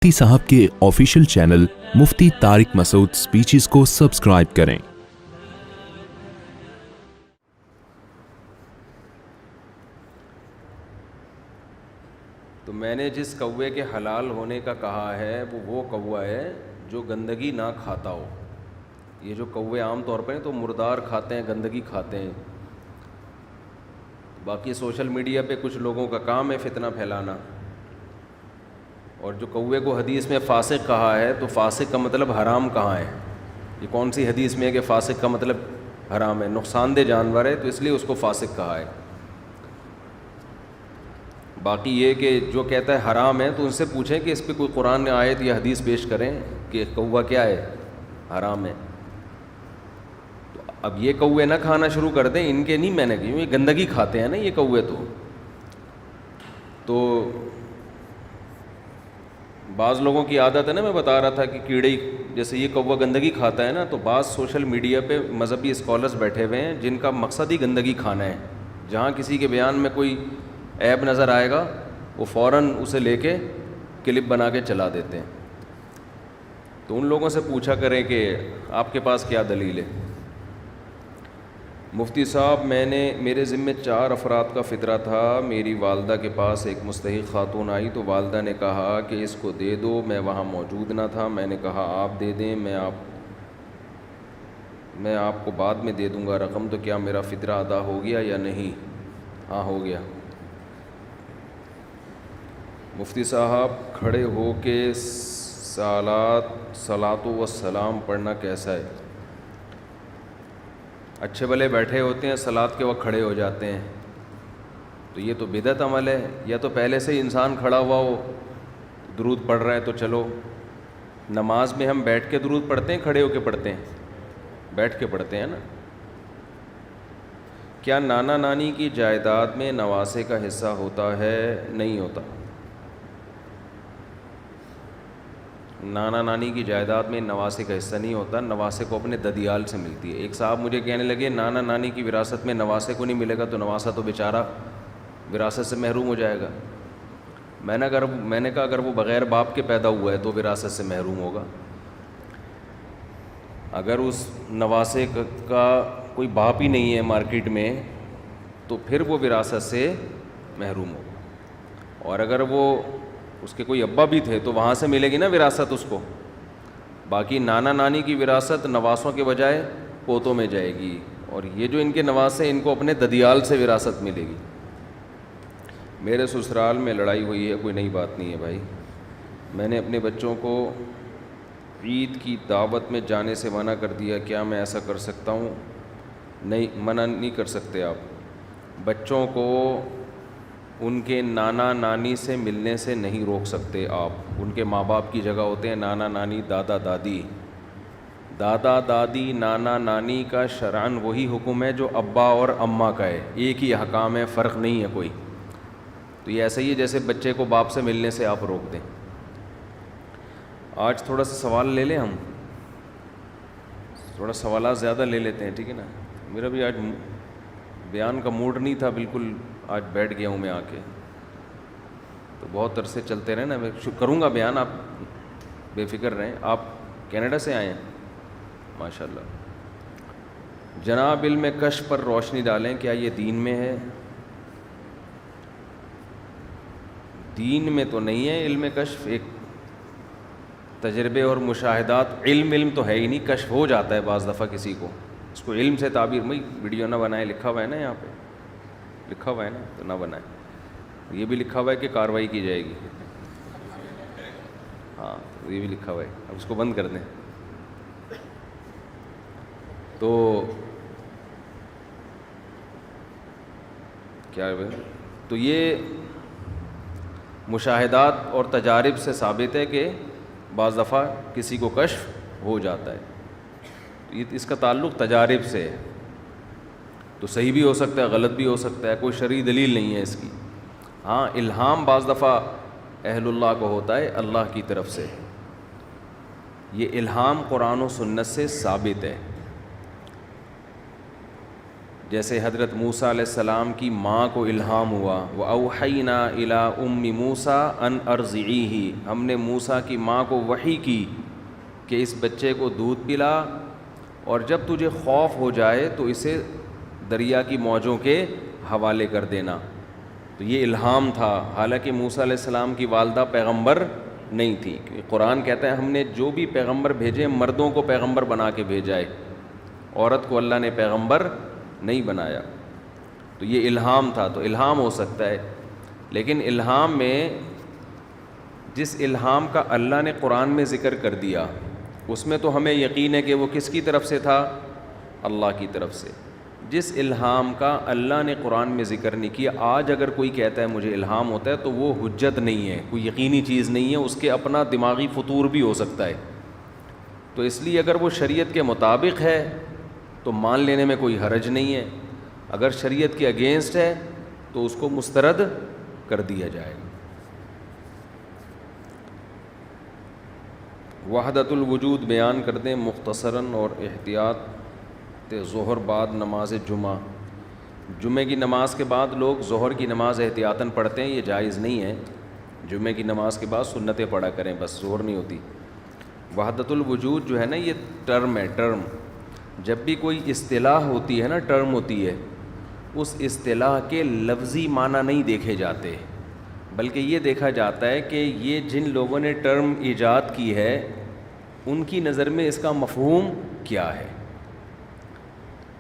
مفتی صاحب کے official channel مفتی طارق مسعود speeches کو سبسکرائب کریں۔ تو میں نے جس کوے کے حلال ہونے کا کہا ہے وہ کوا ہے جو گندگی نہ کھاتا ہو۔ یہ جو کوے عام طور پہ تو مردار کھاتے ہیں، گندگی کھاتے ہیں۔ باقی سوشل میڈیا پہ کچھ لوگوں کا کام ہے فتنہ پھیلانا۔ اور جو کوے کو حدیث میں فاسق کہا ہے تو فاسق کا مطلب حرام کہاں ہے؟ یہ کون سی حدیث میں ہے کہ فاسق کا مطلب حرام ہے؟ نقصان دہ جانور ہے تو اس لیے اس کو فاسق کہا ہے۔ باقی یہ کہ جو کہتا ہے حرام ہے تو ان سے پوچھیں کہ اس پہ کوئی قرآن میں آیت یا حدیث پیش کریں کہ کوا کیا ہے، حرام ہے۔ تو اب یہ کوے نہ کھانا شروع کر دیں، ان کے نہیں میں نے کہی، یہ گندگی کھاتے ہیں نا یہ کوے۔ تو بعض لوگوں کی عادت ہے نا، میں بتا رہا تھا کہ کیڑے جیسے یہ کوا گندگی کھاتا ہے نا، تو بعض سوشل میڈیا پہ مذہبی اسکالرز بیٹھے ہوئے ہیں جن کا مقصد ہی گندگی کھانا ہے۔ جہاں کسی کے بیان میں کوئی عیب نظر آئے گا وہ فوراً اسے لے کے کلپ بنا کے چلا دیتے ہیں۔ تو ان لوگوں سے پوچھا کریں کہ آپ کے پاس کیا دلیل ہے؟ مفتی صاحب میرے ذمے 4 افراد کا فطرہ تھا۔ میری والدہ کے پاس ایک مستحق خاتون آئی تو والدہ نے کہا کہ اس کو دے دو، میں وہاں موجود نہ تھا۔ میں نے کہا آپ دے دیں، میں آپ کو بعد میں دے دوں گا رقم۔ تو کیا میرا فطرہ ادا ہو گیا یا نہیں؟ ہاں ہو گیا۔ مفتی صاحب کھڑے ہو کے صلاۃ و سلام پڑھنا کیسا ہے؟ اچھے بھلے بیٹھے ہوتے ہیں، صلاۃ کے وقت کھڑے ہو جاتے ہیں، تو یہ تو بدعت عمل ہے۔ یا تو پہلے سے ہی انسان کھڑا ہوا ہو، درود پڑھ رہا ہے تو چلو۔ نماز میں ہم بیٹھ کے درود پڑھتے ہیں کھڑے ہو کے پڑھتے ہیں؟ بیٹھ کے پڑھتے ہیں نا۔ کیا نانا نانی کی جائیداد میں نواسے کا حصہ ہوتا ہے؟ نہیں ہوتا۔ نانا نانی کی جائیداد میں نواسے کا حصہ نہیں ہوتا، نواسے کو اپنے ددیال سے ملتی ہے۔ ایک صاحب مجھے کہنے لگے نانا نانی کی وراثت میں نواسے کو نہیں ملے گا تو نواسا تو بیچارہ وراثت سے محروم ہو جائے گا۔ میں نے کہا اگر وہ بغیر باپ کے پیدا ہوا ہے تو وراثت سے محروم ہوگا۔ اگر اس نواسے کا کوئی باپ ہی نہیں ہے مارکیٹ میں تو پھر وہ وراثت سے محروم ہوگا۔ اور اگر وہ اس کے کوئی ابا بھی تھے تو وہاں سے ملے گی نا وراثت اس کو۔ باقی نانا نانی کی وراثت نواسوں کے بجائے پوتوں میں جائے گی، اور یہ جو ان کے نواسے ان کو اپنے ددیال سے وراثت ملے گی۔ میرے سسرال میں لڑائی ہوئی ہے، کوئی نئی بات نہیں ہے بھائی۔ میں نے اپنے بچوں کو عید کی دعوت میں جانے سے منع کر دیا، کیا میں ایسا کر سکتا ہوں؟ نہیں، منع نہیں کر سکتے آپ۔ بچوں کو ان کے نانا نانی سے ملنے سے نہیں روک سکتے آپ۔ ان کے ماں باپ کی جگہ ہوتے ہیں نانا نانی، دادا دادی۔ دادا دادی نانا نانی کا شرعاً وہی حکم ہے جو ابا اور اماں کا ہے، ایک ہی احکام ہے، فرق نہیں ہے کوئی۔ تو یہ ایسا ہی ہے جیسے بچے کو باپ سے ملنے سے آپ روک دیں۔ آج تھوڑا سا سوال لے لیں، ہم تھوڑا سوالات زیادہ لے لیتے ہیں، ٹھیک ہے نا؟ میرا بھی آج بیان کا موڈ نہیں تھا بالکل، آج بیٹھ گیا ہوں میں آ کے، تو بہت عرصے چلتے رہے نا۔ میں کروں گا بیان، آپ بے فکر رہیں۔ آپ کینیڈا سے آئے ہیں؟ ماشاء اللہ۔ جناب علم کشف پر روشنی ڈالیں، کیا یہ دین میں ہے؟ دین میں تو نہیں ہے علم کشف، ایک تجربے اور مشاہدات۔ علم تو ہے ہی نہیں، کشف ہو جاتا ہے بعض دفعہ کسی کو، اس کو علم سے تعبیر میں ویڈیو نہ بنائے، لکھا ہوا ہے نا، یہاں پہ لکھا ہوا ہے نا، تو نہ بنائیں۔ یہ بھی لکھا ہوا ہے کہ کارروائی کی جائے گی، ہاں یہ بھی لکھا ہوا ہے، اب اس کو بند کر دیں۔ تو کیا ہے؟ تو یہ مشاہدات اور تجارب سے ثابت ہے کہ بعض دفعہ کسی کو کشف ہو جاتا ہے۔ اس کا تعلق تجارب سے ہے، تو صحیح بھی ہو سکتا ہے، غلط بھی ہو سکتا ہے، کوئی شرعی دلیل نہیں ہے اس کی۔ ہاں الہام بعض دفعہ اہل اللہ کو ہوتا ہے اللہ کی طرف سے، یہ الہام قرآن و سنت سے ثابت ہے۔ جیسے حضرت موسیٰ علیہ السلام کی ماں کو الہام ہوا، وَأَوْحَيْنَا إِلَىٰ أُمِّ مُوسَىٰ أَنْ أَرْضِعِيهِ، ہم نے موسیٰ کی ماں کو وحی کی کہ اس بچے کو دودھ پلا، اور جب تجھے خوف ہو جائے تو اسے دریا کی موجوں کے حوالے کر دینا۔ تو یہ الہام تھا، حالانکہ موسیٰ علیہ السلام کی والدہ پیغمبر نہیں تھی۔ قرآن کہتا ہے ہم نے جو بھی پیغمبر بھیجے مردوں کو پیغمبر بنا کے بھیجا ہے، عورت کو اللہ نے پیغمبر نہیں بنایا۔ تو یہ الہام تھا، تو الہام ہو سکتا ہے، لیکن الہام میں جس الہام کا اللہ نے قرآن میں ذکر کر دیا اس میں تو ہمیں یقین ہے کہ وہ کس کی طرف سے تھا؟ اللہ کی طرف سے۔ جس الہام کا اللہ نے قرآن میں ذکر نہیں کیا، آج اگر کوئی کہتا ہے مجھے الہام ہوتا ہے تو وہ حجت نہیں ہے، کوئی یقینی چیز نہیں ہے، اس کے اپنا دماغی فطور بھی ہو سکتا ہے۔ تو اس لیے اگر وہ شریعت کے مطابق ہے تو مان لینے میں کوئی حرج نہیں ہے، اگر شریعت کے اگینسٹ ہے تو اس کو مسترد کر دیا جائے گا۔ وحدت الوجود بیان کر دیں مختصراً اور احتیاط ظہر بعد نماز جمعہ۔ جمعہ کی نماز کے بعد لوگ ظہر کی نماز احتیاطاً پڑھتے ہیں، یہ جائز نہیں ہے۔ جمعہ کی نماز کے بعد سنتیں پڑھا کریں، بس ظہر نہیں ہوتی۔ وحدت الوجود جو ہے نا، یہ ٹرم ہے، ٹرم۔ جب بھی کوئی اصطلاح ہوتی ہے نا، ٹرم ہوتی ہے، اس اصطلاح کے لفظی معنی نہیں دیکھے جاتے، بلکہ یہ دیکھا جاتا ہے کہ یہ جن لوگوں نے ٹرم ایجاد کی ہے ان کی نظر میں اس کا مفہوم کیا ہے۔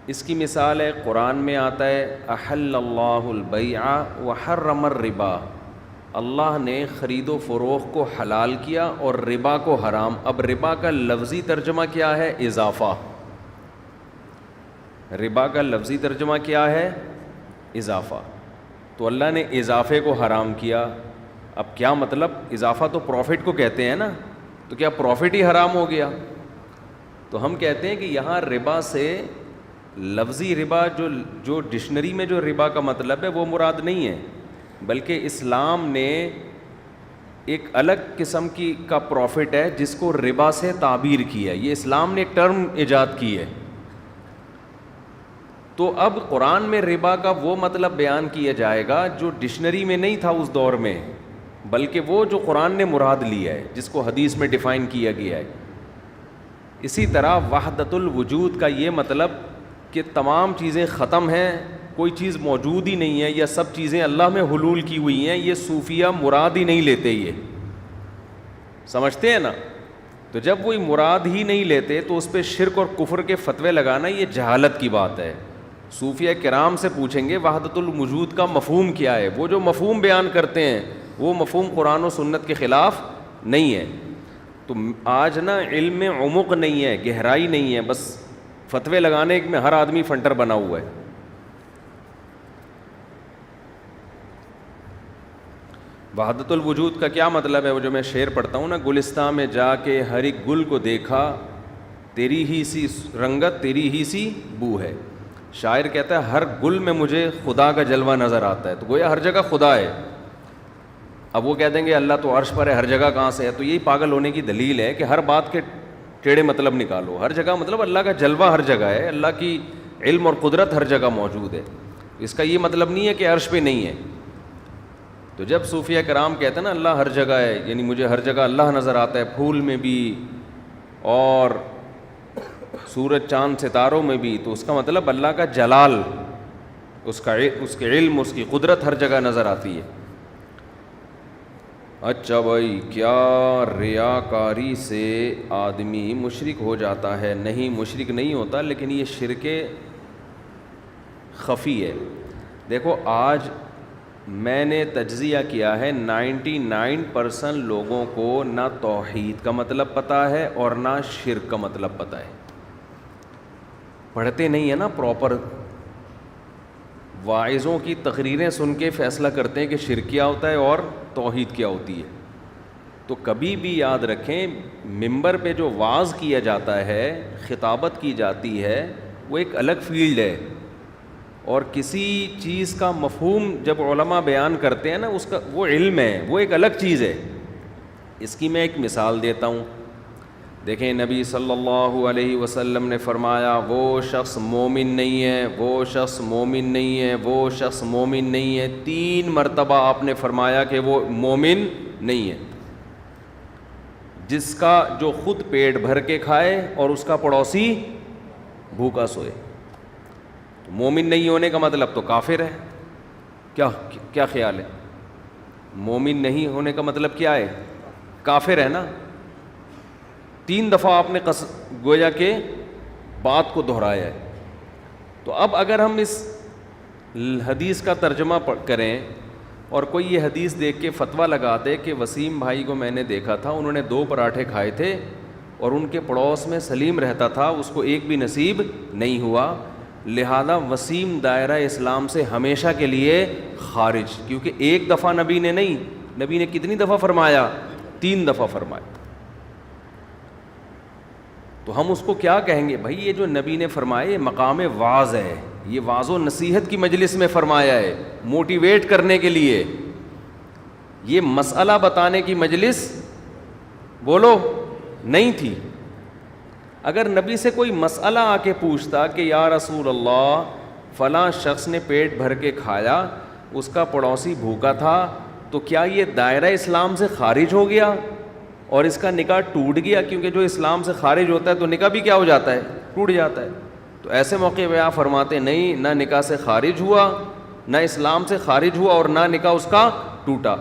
اس کی مثال ہے، قرآن میں آتا ہے احل اللہ البیع وحرم الربا، اللہ نے خرید و فروخت کو حلال کیا اور ربا کو حرام۔ اب ربا کا لفظی ترجمہ کیا ہے؟ اضافہ۔ ربا کا لفظی ترجمہ کیا ہے؟ اضافہ۔ تو اللہ نے اضافے کو حرام کیا۔ اب کیا مطلب؟ اضافہ تو پروفٹ کو کہتے ہیں نا، تو کیا پروفٹ ہی حرام ہو گیا؟ تو ہم کہتے ہیں کہ یہاں ربا سے لفظی ربا جو ڈکشنری میں جو ربا کا مطلب ہے وہ مراد نہیں ہے، بلکہ اسلام نے ایک الگ قسم کا پروفٹ ہے جس کو ربا سے تعبیر کی ہے۔ یہ اسلام نے ایک ٹرم ایجاد کی ہے۔ تو اب قرآن میں ربا کا وہ مطلب بیان کیا جائے گا جو ڈکشنری میں نہیں تھا اس دور میں، بلکہ وہ جو قرآن نے مراد لیا ہے، جس کو حدیث میں ڈیفائن کیا گیا ہے۔ اسی طرح وحدت الوجود کا یہ مطلب کہ تمام چیزیں ختم ہیں، کوئی چیز موجود ہی نہیں ہے، یا سب چیزیں اللہ میں حلول کی ہوئی ہیں، یہ صوفیہ مراد ہی نہیں لیتے۔ یہ سمجھتے ہیں نا؟ تو جب کوئی مراد ہی نہیں لیتے تو اس پہ شرک اور کفر کے فتوے لگانا یہ جہالت کی بات ہے۔ صوفیہ کرام سے پوچھیں گے وحدت الوجود کا مفہوم کیا ہے، وہ جو مفہوم بیان کرتے ہیں وہ مفہوم قرآن و سنت کے خلاف نہیں ہے۔ تو آج نا علم میں عمق نہیں ہے، گہرائی نہیں ہے، بس فتوے لگانے میں ہر آدمی فنٹر بنا ہوا ہے۔ وحدت الوجود کا کیا مطلب ہے؟ وہ جو میں شعر پڑھتا ہوں نا، گلستان میں جا کے ہر ایک گل کو دیکھا، تیری ہی سی رنگت تیری ہی سی بو ہے۔ شاعر کہتا ہے ہر گل میں مجھے خدا کا جلوہ نظر آتا ہے، تو گویا ہر جگہ خدا ہے۔ اب وہ کہہ دیں گے اللہ تو عرش پر ہے، ہر جگہ کہاں سے ہے؟ تو یہی پاگل ہونے کی دلیل ہے کہ ہر بات کے ٹیڑھے مطلب نکالو۔ ہر جگہ مطلب اللہ کا جلوہ ہر جگہ ہے، اللہ کی علم اور قدرت ہر جگہ موجود ہے۔ اس کا یہ مطلب نہیں ہے کہ عرش پہ نہیں ہے۔ تو جب صوفیہ کرام کہتے ہیں نا اللہ ہر جگہ ہے، یعنی مجھے ہر جگہ اللہ نظر آتا ہے، پھول میں بھی اور سورج چاند ستاروں میں بھی، تو اس کا مطلب اللہ کا جلال، اس کے علم، اس کی قدرت ہر جگہ نظر آتی ہے۔ اچھا بھائی، کیا ریاکاری سے آدمی مشرک ہو جاتا ہے؟ نہیں، مشرک نہیں ہوتا، لیکن یہ شرک خفی ہے۔ دیکھو آج میں نے تجزیہ کیا ہے، 99% لوگوں کو نہ توحید کا مطلب پتہ ہے اور نہ شرک کا مطلب پتہ ہے۔ پڑھتے نہیں ہیں نا پراپر، واعظوں کی تقریریں سن کے فیصلہ کرتے ہیں کہ شرک کیا ہوتا ہے اور توحید کیا ہوتی ہے۔ تو کبھی بھی یاد رکھیں، منبر پہ جو وعظ کیا جاتا ہے، خطابت کی جاتی ہے، وہ ایک الگ فیلڈ ہے، اور کسی چیز کا مفہوم جب علماء بیان کرتے ہیں نا، اس کا وہ علم ہے، وہ ایک الگ چیز ہے۔ اس کی میں ایک مثال دیتا ہوں۔ دیکھیں نبی صلی اللہ علیہ وسلم نے فرمایا وہ شخص مومن نہیں ہے، وہ شخص مومن نہیں ہے، وہ شخص مومن نہیں ہے، 3 مرتبہ آپ نے فرمایا کہ وہ مومن نہیں ہے، جس کا جو خود پیٹ بھر کے کھائے اور اس کا پڑوسی بھوکا سوئے۔ تو مومن نہیں ہونے کا مطلب تو کافر ہے، کیا خیال ہے؟ مومن نہیں ہونے کا مطلب کیا ہے؟ کافر ہے نا۔ 3 دفعہ آپ نے گویا کہ بات کو دہرایا ہے۔ تو اب اگر ہم اس حدیث کا ترجمہ کریں اور کوئی یہ حدیث دیکھ کے فتویٰ لگا دے کہ وسیم بھائی کو میں نے دیکھا تھا، انہوں نے 2 پراٹھے کھائے تھے اور ان کے پڑوس میں سلیم رہتا تھا، اس کو ایک بھی نصیب نہیں ہوا، لہذا وسیم دائرہ اسلام سے ہمیشہ کے لیے خارج، کیونکہ ایک دفعہ نبی نے نہیں، نبی نے کتنی دفعہ فرمایا؟ 3 دفعہ فرمایا۔ تو ہم اس کو کیا کہیں گے؟ بھائی یہ جو نبی نے فرمایا یہ مقام واعظ ہے، یہ واعظ و نصیحت کی مجلس میں فرمایا ہے، موٹیویٹ کرنے کے لیے، یہ مسئلہ بتانے کی مجلس بولو نہیں تھی۔ اگر نبی سے کوئی مسئلہ آ کے پوچھتا کہ یا رسول اللہ فلاں شخص نے پیٹ بھر کے کھایا، اس کا پڑوسی بھوکا تھا، تو کیا یہ دائرہ اسلام سے خارج ہو گیا اور اس کا نکاح ٹوٹ گیا؟ کیونکہ جو اسلام سے خارج ہوتا ہے تو نکاح بھی کیا ہو جاتا ہے؟ ٹوٹ جاتا ہے۔ تو ایسے موقع پہ آپ فرماتے نہیں، نہ نکاح سے خارج ہوا، نہ اسلام سے خارج ہوا، اور نہ نکاح اس کا ٹوٹا۔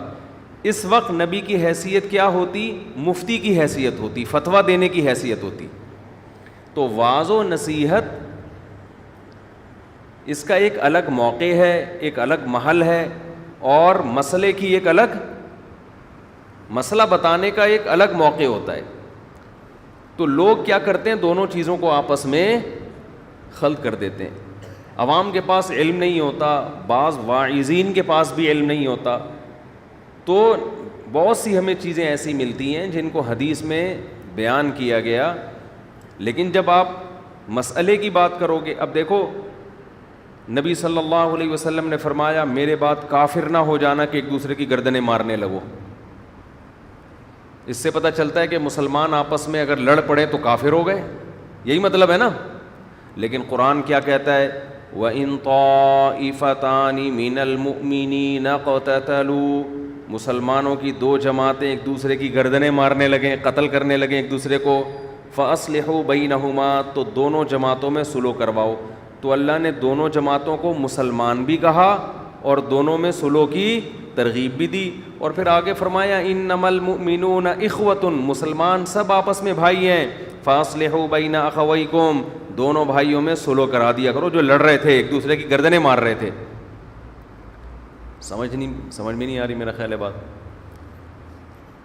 اس وقت نبی کی حیثیت کیا ہوتی؟ مفتی کی حیثیت ہوتی، فتویٰ دینے کی حیثیت ہوتی۔ تو واعظ و نصیحت اس کا ایک الگ موقع ہے، ایک الگ محل ہے، اور مسئلے کی ایک الگ، مسئلہ بتانے کا ایک الگ موقع ہوتا ہے۔ تو لوگ کیا کرتے ہیں؟ دونوں چیزوں کو آپس میں خلط کر دیتے ہیں۔ عوام کے پاس علم نہیں ہوتا، بعض واعظین کے پاس بھی علم نہیں ہوتا، تو بہت سی ہمیں چیزیں ایسی ملتی ہیں جن کو حدیث میں بیان کیا گیا، لیکن جب آپ مسئلے کی بات کرو گے، اب دیکھو نبی صلی اللہ علیہ وسلم نے فرمایا میرے بعد کافر نہ ہو جانا کہ ایک دوسرے کی گردنیں مارنے لگو۔ اس سے پتہ چلتا ہے کہ مسلمان آپس میں اگر لڑ پڑے تو کافر ہو گئے، یہی مطلب ہے نا۔ لیکن قرآن کیا کہتا ہے؟ وَإِن طَائِفَتَانِ مِنَ الْمُؤْمِنِينَ اقْتَتَلُوا، مسلمانوں کی 2 جماعتیں ایک دوسرے کی گردنیں مارنے لگیں، قتل کرنے لگیں ایک دوسرے کو، فَأَصْلِحُوا بَيْنَهُمَا، تو دونوں جماعتوں میں صلح کرواؤ۔ تو اللہ نے دونوں جماعتوں کو مسلمان بھی کہا اور دونوں میں صلح کی ترغیب بھی دی، اور پھر آگے فرمایا انما المؤمنون اخوۃ، مسلمان سب آپس میں بھائی ہیں، فاصلحوا بین اخویکم، دونوں بھائیوں میں صلح کرا دیا کرو جو لڑ رہے تھے، ایک دوسرے کی گردنیں مار رہے تھے۔ سمجھ میں نہیں آ رہی میرا خیال ہے بات۔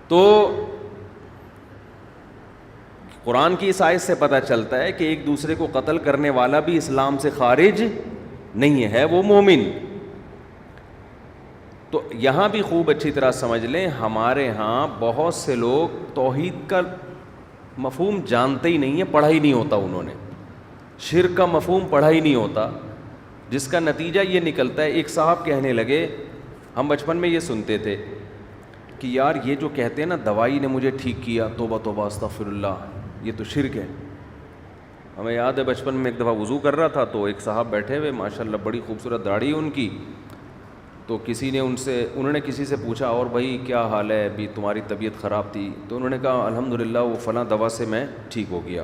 تو قرآن کی اس آیت سے پتہ چلتا ہے کہ ایک دوسرے کو قتل کرنے والا بھی اسلام سے خارج نہیں ہے، وہ مومن۔ تو یہاں بھی خوب اچھی طرح سمجھ لیں، ہمارے ہاں بہت سے لوگ توحید کا مفہوم جانتے ہی نہیں ہیں، پڑھا ہی نہیں ہوتا انہوں نے، شرک کا مفہوم پڑھا ہی نہیں ہوتا، جس کا نتیجہ یہ نکلتا ہے۔ ایک صاحب کہنے لگے، ہم بچپن میں یہ سنتے تھے کہ یار یہ جو کہتے ہیں نا دوائی نے مجھے ٹھیک کیا، توبہ توبہ استغفر اللہ، یہ تو شرک ہے۔ ہمیں یاد ہے بچپن میں ایک دفعہ وضو کر رہا تھا تو ایک صاحب بیٹھے ہوئے، ماشاءاللہ بڑی خوبصورت داڑھی ان کی، تو انہوں نے کسی سے پوچھا اور بھائی کیا حال ہے، ابھی تمہاری طبیعت خراب تھی؟ تو انہوں نے کہا الحمدللہ وہ فلاں دوا سے میں ٹھیک ہو گیا۔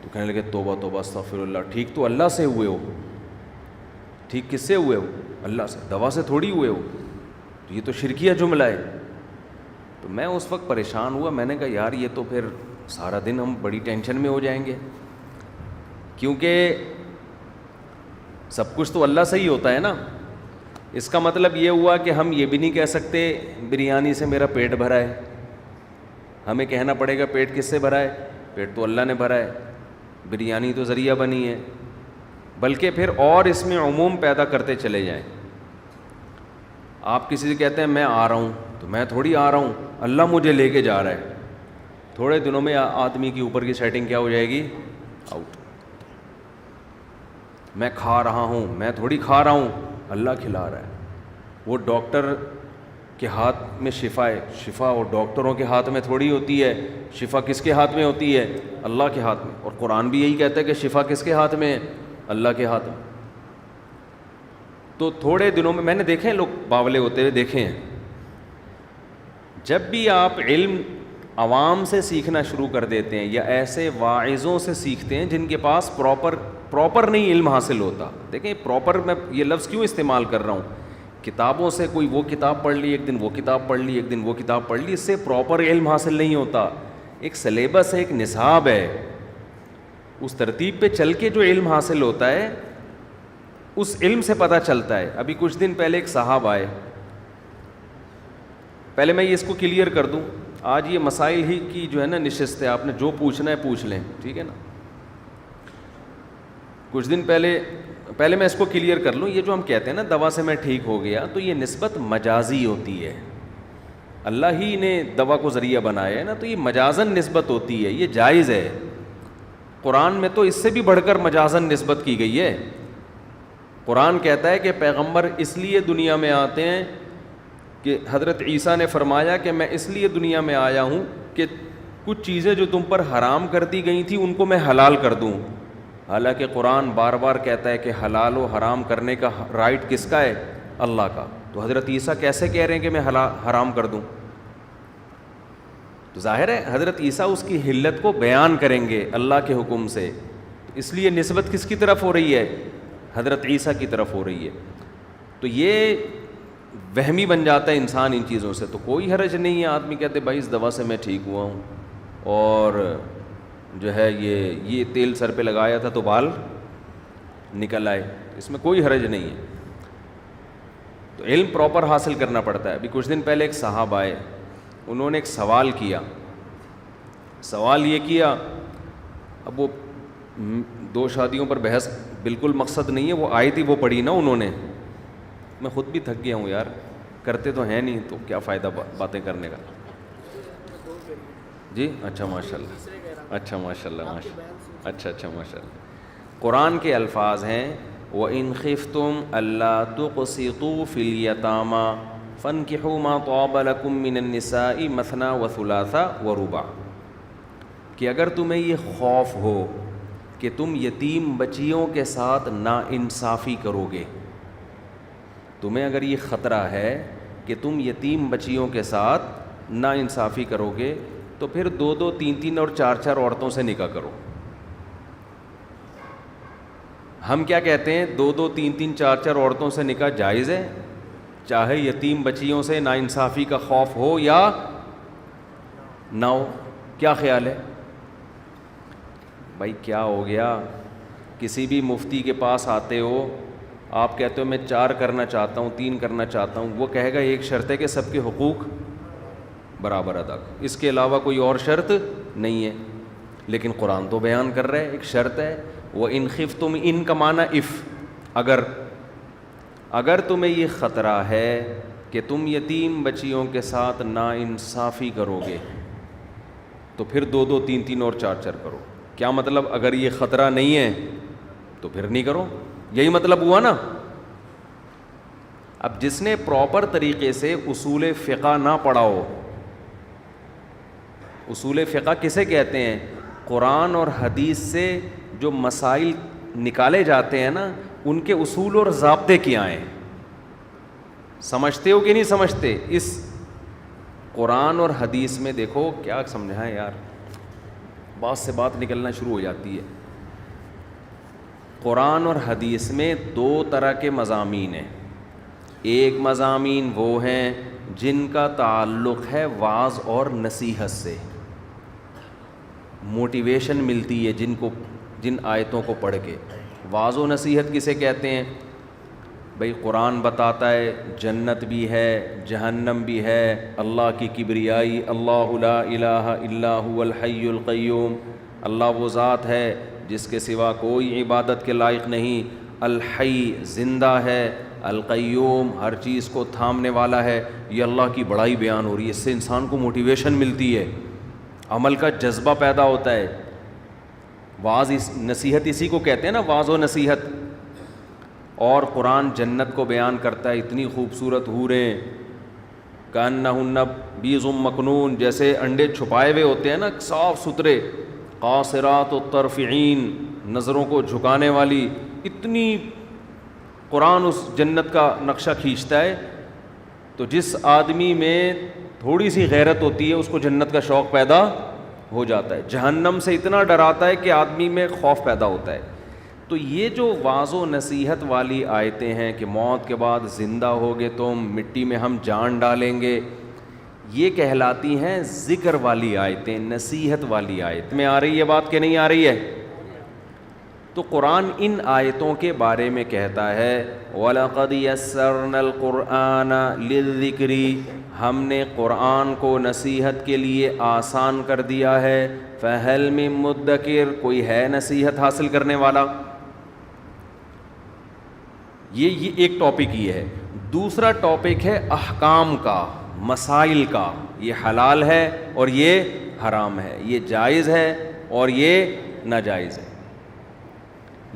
تو کہنے لگے توبہ توبہ استغفر اللہ، ٹھیک تو اللہ سے ہوئے ہو، ٹھیک کس سے ہوئے ہو؟ اللہ سے، دوا سے تھوڑی ہوئے ہو، تو یہ تو شرکیہ جملہ ہے۔ تو میں اس وقت پریشان ہوا، میں نے کہا یار یہ تو پھر سارا دن ہم بڑی ٹینشن میں ہو جائیں گے، کیونکہ سب کچھ تو اللہ سے ہی ہوتا ہے نا۔ اس کا مطلب یہ ہوا کہ ہم یہ بھی نہیں کہہ سکتے بریانی سے میرا پیٹ بھرا ہے، ہمیں کہنا پڑے گا پیٹ کس سے بھرا ہے؟ پیٹ تو اللہ نے بھرا ہے، بریانی تو ذریعہ بنی ہے، بلکہ پھر اور اس میں عموم پیدا کرتے چلے جائیں۔ آپ کسی سے کہتے ہیں میں آ رہا ہوں، تو میں تھوڑی آ رہا ہوں، اللہ مجھے لے کے جا رہا ہے، تھوڑے دنوں میں آدمی کی اوپر کی سیٹنگ کیا ہو جائے گی؟ آؤٹ۔ میں کھا رہا ہوں، میں تھوڑی کھا رہا ہوں، اللہ کھلا رہا ہے۔ وہ ڈاکٹر کہ ہاتھ میں شفا ہے. شفا اور ڈاکٹروں کے ہاتھ میں تھوڑی ہوتی ہے. شفا کس کے ہاتھ میں ہوتی ہے؟ اللہ کے ہاتھ میں. اور قرآن بھی یہی کہتا ہے کہ شفا کس کے ہاتھ میں ہے؟ اللہ کے ہاتھ میں. تو تھوڑے دنوں میں نے دیکھے ہیں لوگ باولے ہوتے ہوئے دیکھے ہیں. جب بھی آپ علم عوام سے سیکھنا شروع کر دیتے ہیں یا ایسے واعظوں سے سیکھتے ہیں جن کے پاس پراپر نہیں علم حاصل ہوتا. دیکھیں پراپر میں یہ لفظ کیوں استعمال کر رہا ہوں. کتابوں سے کوئی وہ کتاب پڑھ لی ایک دن، وہ کتاب پڑھ لی ایک دن، وہ کتاب پڑھ لی، اس سے پراپر علم حاصل نہیں ہوتا. ایک سلیبس ہے، ایک نصاب ہے، اس ترتیب پہ چل کے جو علم حاصل ہوتا ہے اس علم سے پتہ چلتا ہے. ابھی کچھ دن پہلے ایک صاحب آئے. پہلے میں یہ اس کو کلیئر کر دوں، آج یہ مسائل ہی کی جو ہے نا نشست ہے، آپ نے جو پوچھنا ہے پوچھ لیں، ٹھیک ہے نا. کچھ دن پہلے میں اس کو کلیئر کر لوں. یہ جو ہم کہتے ہیں نا دوا سے میں ٹھیک ہو گیا، تو یہ نسبت مجازی ہوتی ہے. اللہ ہی نے دوا کو ذریعہ بنایا ہے نا، تو یہ مجازن نسبت ہوتی ہے، یہ جائز ہے. قرآن میں تو اس سے بھی بڑھ کر مجازن نسبت کی گئی ہے. قرآن کہتا ہے کہ پیغمبر اس لیے دنیا میں آتے ہیں کہ حضرت عیسیٰ نے فرمایا کہ میں اس لیے دنیا میں آیا ہوں کہ کچھ چیزیں جو تم پر حرام کر دی گئی تھیں ان کو میں حلال کر دوں. حالانکہ قرآن بار بار کہتا ہے کہ حلال و حرام کرنے کا رائٹ کس کا ہے؟ اللہ کا. تو حضرت عیسیٰ کیسے کہہ رہے ہیں کہ میں حرام کر دوں؟ تو ظاہر ہے حضرت عیسیٰ اس کی حلت کو بیان کریں گے اللہ کے حکم سے. اس لیے نسبت کس کی طرف ہو رہی ہے؟ حضرت عیسیٰ کی طرف ہو رہی ہے. تو یہ وہمی بن جاتا ہے انسان ان چیزوں سے. تو کوئی حرج نہیں ہے، آدمی کہتے بھائی اس دوا سے میں ٹھیک ہوا ہوں اور جو ہے یہ تیل سر پہ لگایا تھا تو بال نکل آئے، اس میں کوئی حرج نہیں ہے. تو علم پراپر حاصل کرنا پڑتا ہے. ابھی کچھ دن پہلے ایک صاحب آئے، انہوں نے ایک سوال کیا. سوال یہ کیا، اب وہ 2 شادیوں پر بحث بالکل مقصد نہیں ہے، وہ آئی تھی وہ پڑھی نا انہوں نے. میں خود بھی تھک گیا ہوں یار، کرتے تو ہیں نہیں تو کیا فائدہ باتیں کرنے کا. جی اچھا ماشاء اللہ، اچھا ماشاء اللہ، اچھا ماشاء اللہ. قرآن کے الفاظ ہیں وَإِنْ خِفْتُمْ أَلَّا تُقْسِطُوا فِي الْيَتَامَى فَانْكِحُوا مَا طَابَ لَكُم مِّنَ النِّسَاءِ مَثْنَىٰ وَثُلَاثَ وَرُبَاعَ، کہ اگر تمہیں یہ خوف ہو کہ تم یتیم بچیوں کے ساتھ ناانصافی کرو گے، تمہیں اگر یہ خطرہ ہے کہ تم یتیم بچیوں کے ساتھ ناانصافی کرو گے تو پھر 2 3 اور 4 عورتوں سے نکاح کرو. ہم کیا کہتے ہیں؟ 2 3 4 عورتوں سے نکاح جائز ہے، چاہے یتیم بچیوں سے ناانصافی کا خوف ہو یا نہ ہو. کیا خیال ہے بھائی؟ کیا ہو گیا؟ کسی بھی مفتی کے پاس آتے ہو، آپ کہتے ہو میں 4 کرنا چاہتا ہوں، 3 کرنا چاہتا ہوں، وہ کہے گا ایک شرط ہے کہ سب کے حقوق برابر ادا کر، اس کے علاوہ کوئی اور شرط نہیں ہے. لیکن قرآن تو بیان کر رہا ہے ایک شرط ہے. وَإِنْ خِفْتُمْ، ان کا معنی اف، اگر تمہیں یہ خطرہ ہے کہ تم یتیم بچیوں کے ساتھ ناانصافی کرو گے تو پھر 2 3 اور 4 کرو. کیا مطلب؟ اگر یہ خطرہ نہیں ہے تو پھر نہیں کرو، یہی مطلب ہوا نا. اب جس نے پراپر طریقے سے اصول فقہ نہ پڑھا ہو، اصول فقہ کسے کہتے ہیں؟ قرآن اور حدیث سے جو مسائل نکالے جاتے ہیں نا، ان کے اصول اور ضابطے کیا ہیں. سمجھتے ہو کہ نہیں سمجھتے؟ اس قرآن اور حدیث میں دیکھو کیا سمجھائیں یار، بات سے بات نکلنا شروع ہو جاتی ہے. قرآن اور حدیث میں 2 طرح کے مضامین ہیں. ایک مضامین وہ ہیں جن کا تعلق ہے وعظ اور نصیحت سے، موٹیویشن ملتی ہے جن آیتوں کو پڑھ کے. وعظ و نصیحت کسے کہتے ہیں؟ بھئی قرآن بتاتا ہے جنت بھی ہے، جہنم بھی ہے، اللہ کی کبریائی، اللہ لا الہ الا هو الحی القیوم، اللہ وہ ذات ہے جس کے سوا کوئی عبادت کے لائق نہیں، الحی زندہ ہے، القیوم ہر چیز کو تھامنے والا ہے. یہ اللہ کی بڑائی بیان ہو رہی ہے، اس سے انسان کو موٹیویشن ملتی ہے، عمل کا جذبہ پیدا ہوتا ہے. وعظ نصیحت اسی کو کہتے ہیں نا، وعظ و نصیحت. اور قرآن جنت کو بیان کرتا ہے، اتنی خوبصورت حوریں، کأنہن بیض مکنون، جیسے انڈے چھپائے ہوئے ہوتے ہیں نا، صاف ستھرے. قاصرات الطرف عین، نظروں کو جھکانے والی. اتنی قرآن اس جنت کا نقشہ کھینچتا ہے. تو جس آدمی میں تھوڑی سی غیرت ہوتی ہے اس کو جنت کا شوق پیدا ہو جاتا ہے. جہنم سے اتنا ڈراتا ہے کہ آدمی میں خوف پیدا ہوتا ہے. تو یہ جو واعظ و نصیحت والی آیتیں ہیں کہ موت کے بعد زندہ ہوگے تم، مٹی میں ہم جان ڈالیں گے، یہ کہلاتی ہیں ذکر والی آیتیں، نصیحت والی آیت. میں آ رہی ہے بات کہ نہیں آ رہی ہے؟ تو قرآن ان آیتوں کے بارے میں کہتا ہے وَلَقَدْ يَسَّرْنَا الْقُرْآنَ لِلذِّكْرِ، ہم نے قرآن کو نصیحت کے لیے آسان کر دیا ہے. فَهَلْ مِن مُدَّكِرٍ، کوئی ہے نصیحت حاصل کرنے والا؟ یہ ایک ٹاپک یہ ہے. دوسرا ٹاپک ہے احکام کا، مسائل کا. یہ حلال ہے اور یہ حرام ہے، یہ جائز ہے اور یہ ناجائز ہے.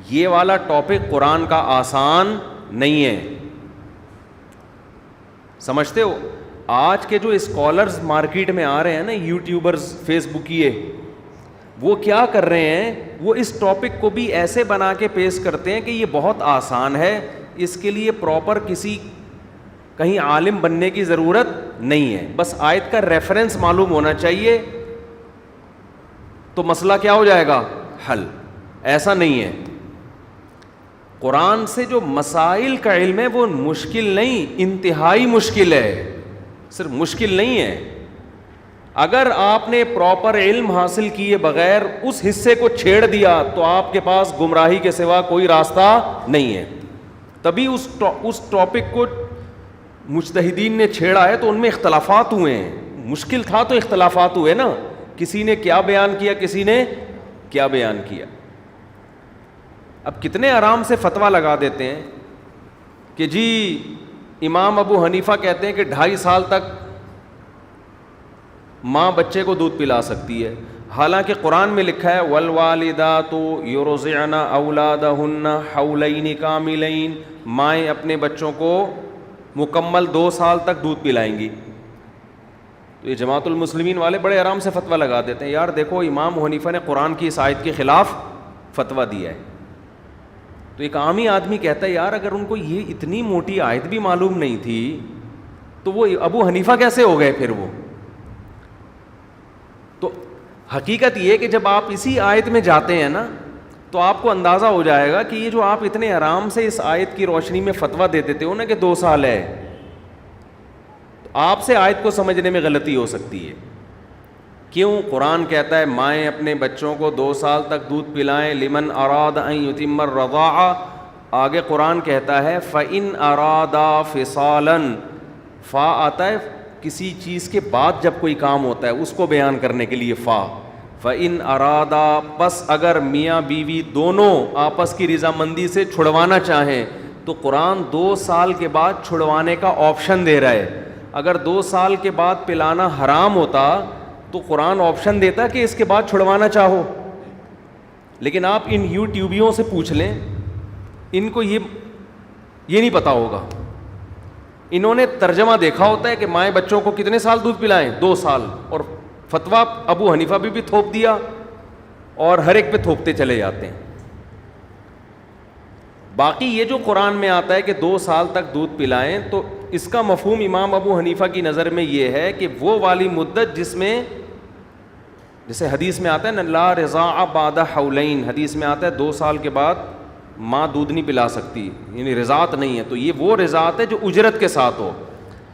یہ والا ٹاپک قرآن کا آسان نہیں ہے. سمجھتے ہو؟ آج کے جو اسکالرز مارکیٹ میں آ رہے ہیں نا، یوٹیوبرز، فیس بکیے، وہ کیا کر رہے ہیں؟ وہ اس ٹاپک کو بھی ایسے بنا کے پیش کرتے ہیں کہ یہ بہت آسان ہے، اس کے لیے پراپر کسی کہیں عالم بننے کی ضرورت نہیں ہے، بس آیت کا ریفرنس معلوم ہونا چاہیے تو مسئلہ کیا ہو جائے گا؟ حل. ایسا نہیں ہے. قرآن سے جو مسائل کا علم ہے وہ مشکل نہیں، انتہائی مشکل ہے، صرف مشکل نہیں ہے. اگر آپ نے پراپر علم حاصل کیے بغیر اس حصے کو چھیڑ دیا تو آپ کے پاس گمراہی کے سوا کوئی راستہ نہیں ہے. تبھی اس ٹاپک کو مجتہدین نے چھیڑا ہے تو ان میں اختلافات ہوئے ہیں. مشکل تھا تو اختلافات ہوئے نا، کسی نے کیا بیان کیا، کسی نے کیا بیان کیا. اب کتنے آرام سے فتویٰ لگا دیتے ہیں کہ جی امام ابو حنیفہ کہتے ہیں کہ 2.5 سال تک ماں بچے کو دودھ پلا سکتی ہے، حالانکہ قرآن میں لکھا ہے والوالدات یرضعن اولادہن حولین کاملین، مائیں اپنے بچوں کو مکمل 2 سال تک دودھ پلائیں گی. تو یہ جماعت المسلمین والے بڑے آرام سے فتویٰ لگا دیتے ہیں. یار دیکھو امام حنیفہ نے قرآن کی اس آیت کے خلاف فتویٰ دیا ہے. تو ایک عامی آدمی کہتا ہے یار اگر ان کو یہ اتنی موٹی آیت بھی معلوم نہیں تھی تو وہ ابو حنیفہ کیسے ہو گئے پھر وہ؟ تو حقیقت یہ کہ جب آپ اسی آیت میں جاتے ہیں نا تو آپ کو اندازہ ہو جائے گا کہ یہ جو آپ اتنے آرام سے اس آیت کی روشنی میں فتویٰ دے دیتے ہو نا کہ 2 سال ہے، تو آپ سے آیت کو سمجھنے میں غلطی ہو سکتی ہے. کیوں؟ قرآن کہتا ہے مائیں اپنے بچوں کو 2 سال تک دودھ پلائیں، لمن اراد ان یتم الرضاعہ. آگے قرآن کہتا ہے فَإِنْ أَرَادَا فِصَالًا، فا آتا ہے کسی چیز کے بعد جب کوئی کام ہوتا ہے اس کو بیان کرنے کے لیے فا. فَإِنْ أَرَادَا، پس اگر میاں بیوی دونوں آپس کی رضامندی سے چھڑوانا چاہیں تو قرآن 2 سال کے بعد چھڑوانے کا آپشن دے رہا ہے. اگر 2 سال کے بعد پلانا حرام ہوتا تو قرآن آپشن دیتا کہ اس کے بعد چھڑوانا چاہو. لیکن آپ ان یوٹیوبیوں سے پوچھ لیں، ان کو یہ نہیں پتا ہوگا. انہوں نے ترجمہ دیکھا ہوتا ہے کہ مائیں بچوں کو کتنے سال دودھ پلائیں؟ 2 سال، اور فتویٰ ابو حنیفہ بھی تھوپ دیا اور ہر ایک پہ تھوپتے چلے جاتے ہیں. باقی یہ جو قرآن میں آتا ہے کہ 2 سال تک دودھ پلائیں، تو اس کا مفہوم امام ابو حنیفہ کی نظر میں یہ ہے کہ وہ والی مدت جس میں، جیسے حدیث میں آتا ہے نا لا رضاع بعد حولین، حدیث میں آتا ہے 2 سال کے بعد ماں دودھ نہیں پلا سکتی، یعنی رضاعت نہیں ہے. تو یہ وہ رضاعت ہے جو اجرت کے ساتھ ہو،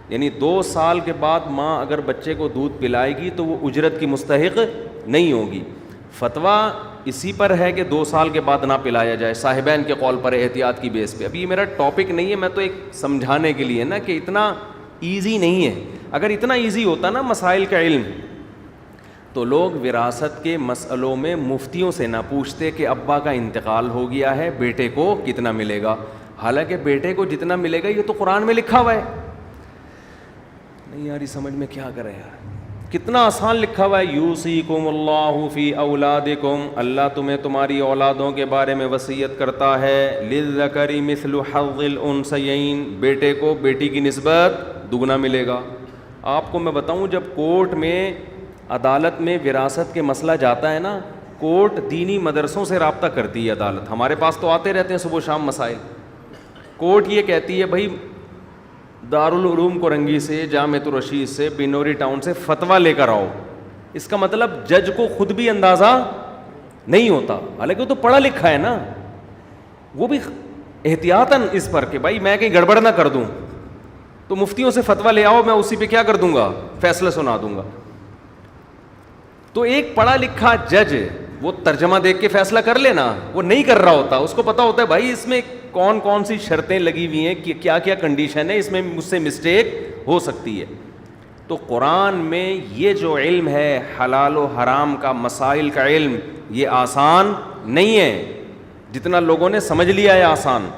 یعنی 2 سال کے بعد ماں اگر بچے کو دودھ پلائے گی تو وہ اجرت کی مستحق نہیں ہوگی. فتویٰ اسی پر ہے کہ 2 سال کے بعد نہ پلایا جائے، صاحبین کے قول پر احتیاط کی بیس پہ. ابھی یہ میرا ٹاپک نہیں ہے، میں تو ایک سمجھانے کے لیے نا کہ اتنا ایزی نہیں ہے. اگر اتنا ایزی ہوتا نا مسائل کا علم تو لوگ وراثت کے مسئلوں میں مفتیوں سے نہ پوچھتے کہ ابا کا انتقال ہو گیا ہے بیٹے کو کتنا ملے گا، حالانکہ بیٹے کو جتنا ملے گا یہ تو قرآن میں لکھا ہوا ہے. نہیں یار یہ سمجھ میں کیا کرے یار، کتنا آسان لکھا ہوا ہے. یوصیکم اللہ فی اولادکم، اللہ تمہیں تمہاری اولادوں کے بارے میں وصیت کرتا ہے. للذکر مثل حظ الانثیین، بیٹے کو بیٹی کی نسبت دگنا ملے گا. آپ کو میں بتاؤں, جب کورٹ میں, عدالت میں وراثت کے مسئلہ جاتا ہے نا, کورٹ دینی مدرسوں سے رابطہ کرتی ہے عدالت. ہمارے پاس تو آتے رہتے ہیں صبح و شام مسائل. کورٹ یہ کہتی ہے بھائی دارالعلوم کورنگی سے, جامعۃ الرشید سے, بنوری ٹاؤن سے فتویٰ لے کر آؤ. اس کا مطلب جج کو خود بھی اندازہ نہیں ہوتا, حالانکہ وہ تو پڑھا لکھا ہے نا, وہ بھی احتیاطاً اس پر کہ بھائی میں کہیں گڑبڑ نہ کر دوں, تو مفتیوں سے فتویٰ لے آؤ, میں اسی پہ کیا کر دوں گا, فیصلہ سنا دوں گا. تو ایک پڑھا لکھا جج وہ ترجمہ دیکھ کے فیصلہ کر لینا, وہ نہیں کر رہا ہوتا, اس کو پتا ہوتا ہے بھائی اس میں کون کون سی شرطیں لگی ہوئی ہیں, کہ کیا کیا کنڈیشن ہے, اس میں مجھ سے مسٹیک ہو سکتی ہے. تو قرآن میں یہ جو علم ہے حلال و حرام کا, مسائل کا علم, یہ آسان نہیں ہے جتنا لوگوں نے سمجھ لیا ہے آسان.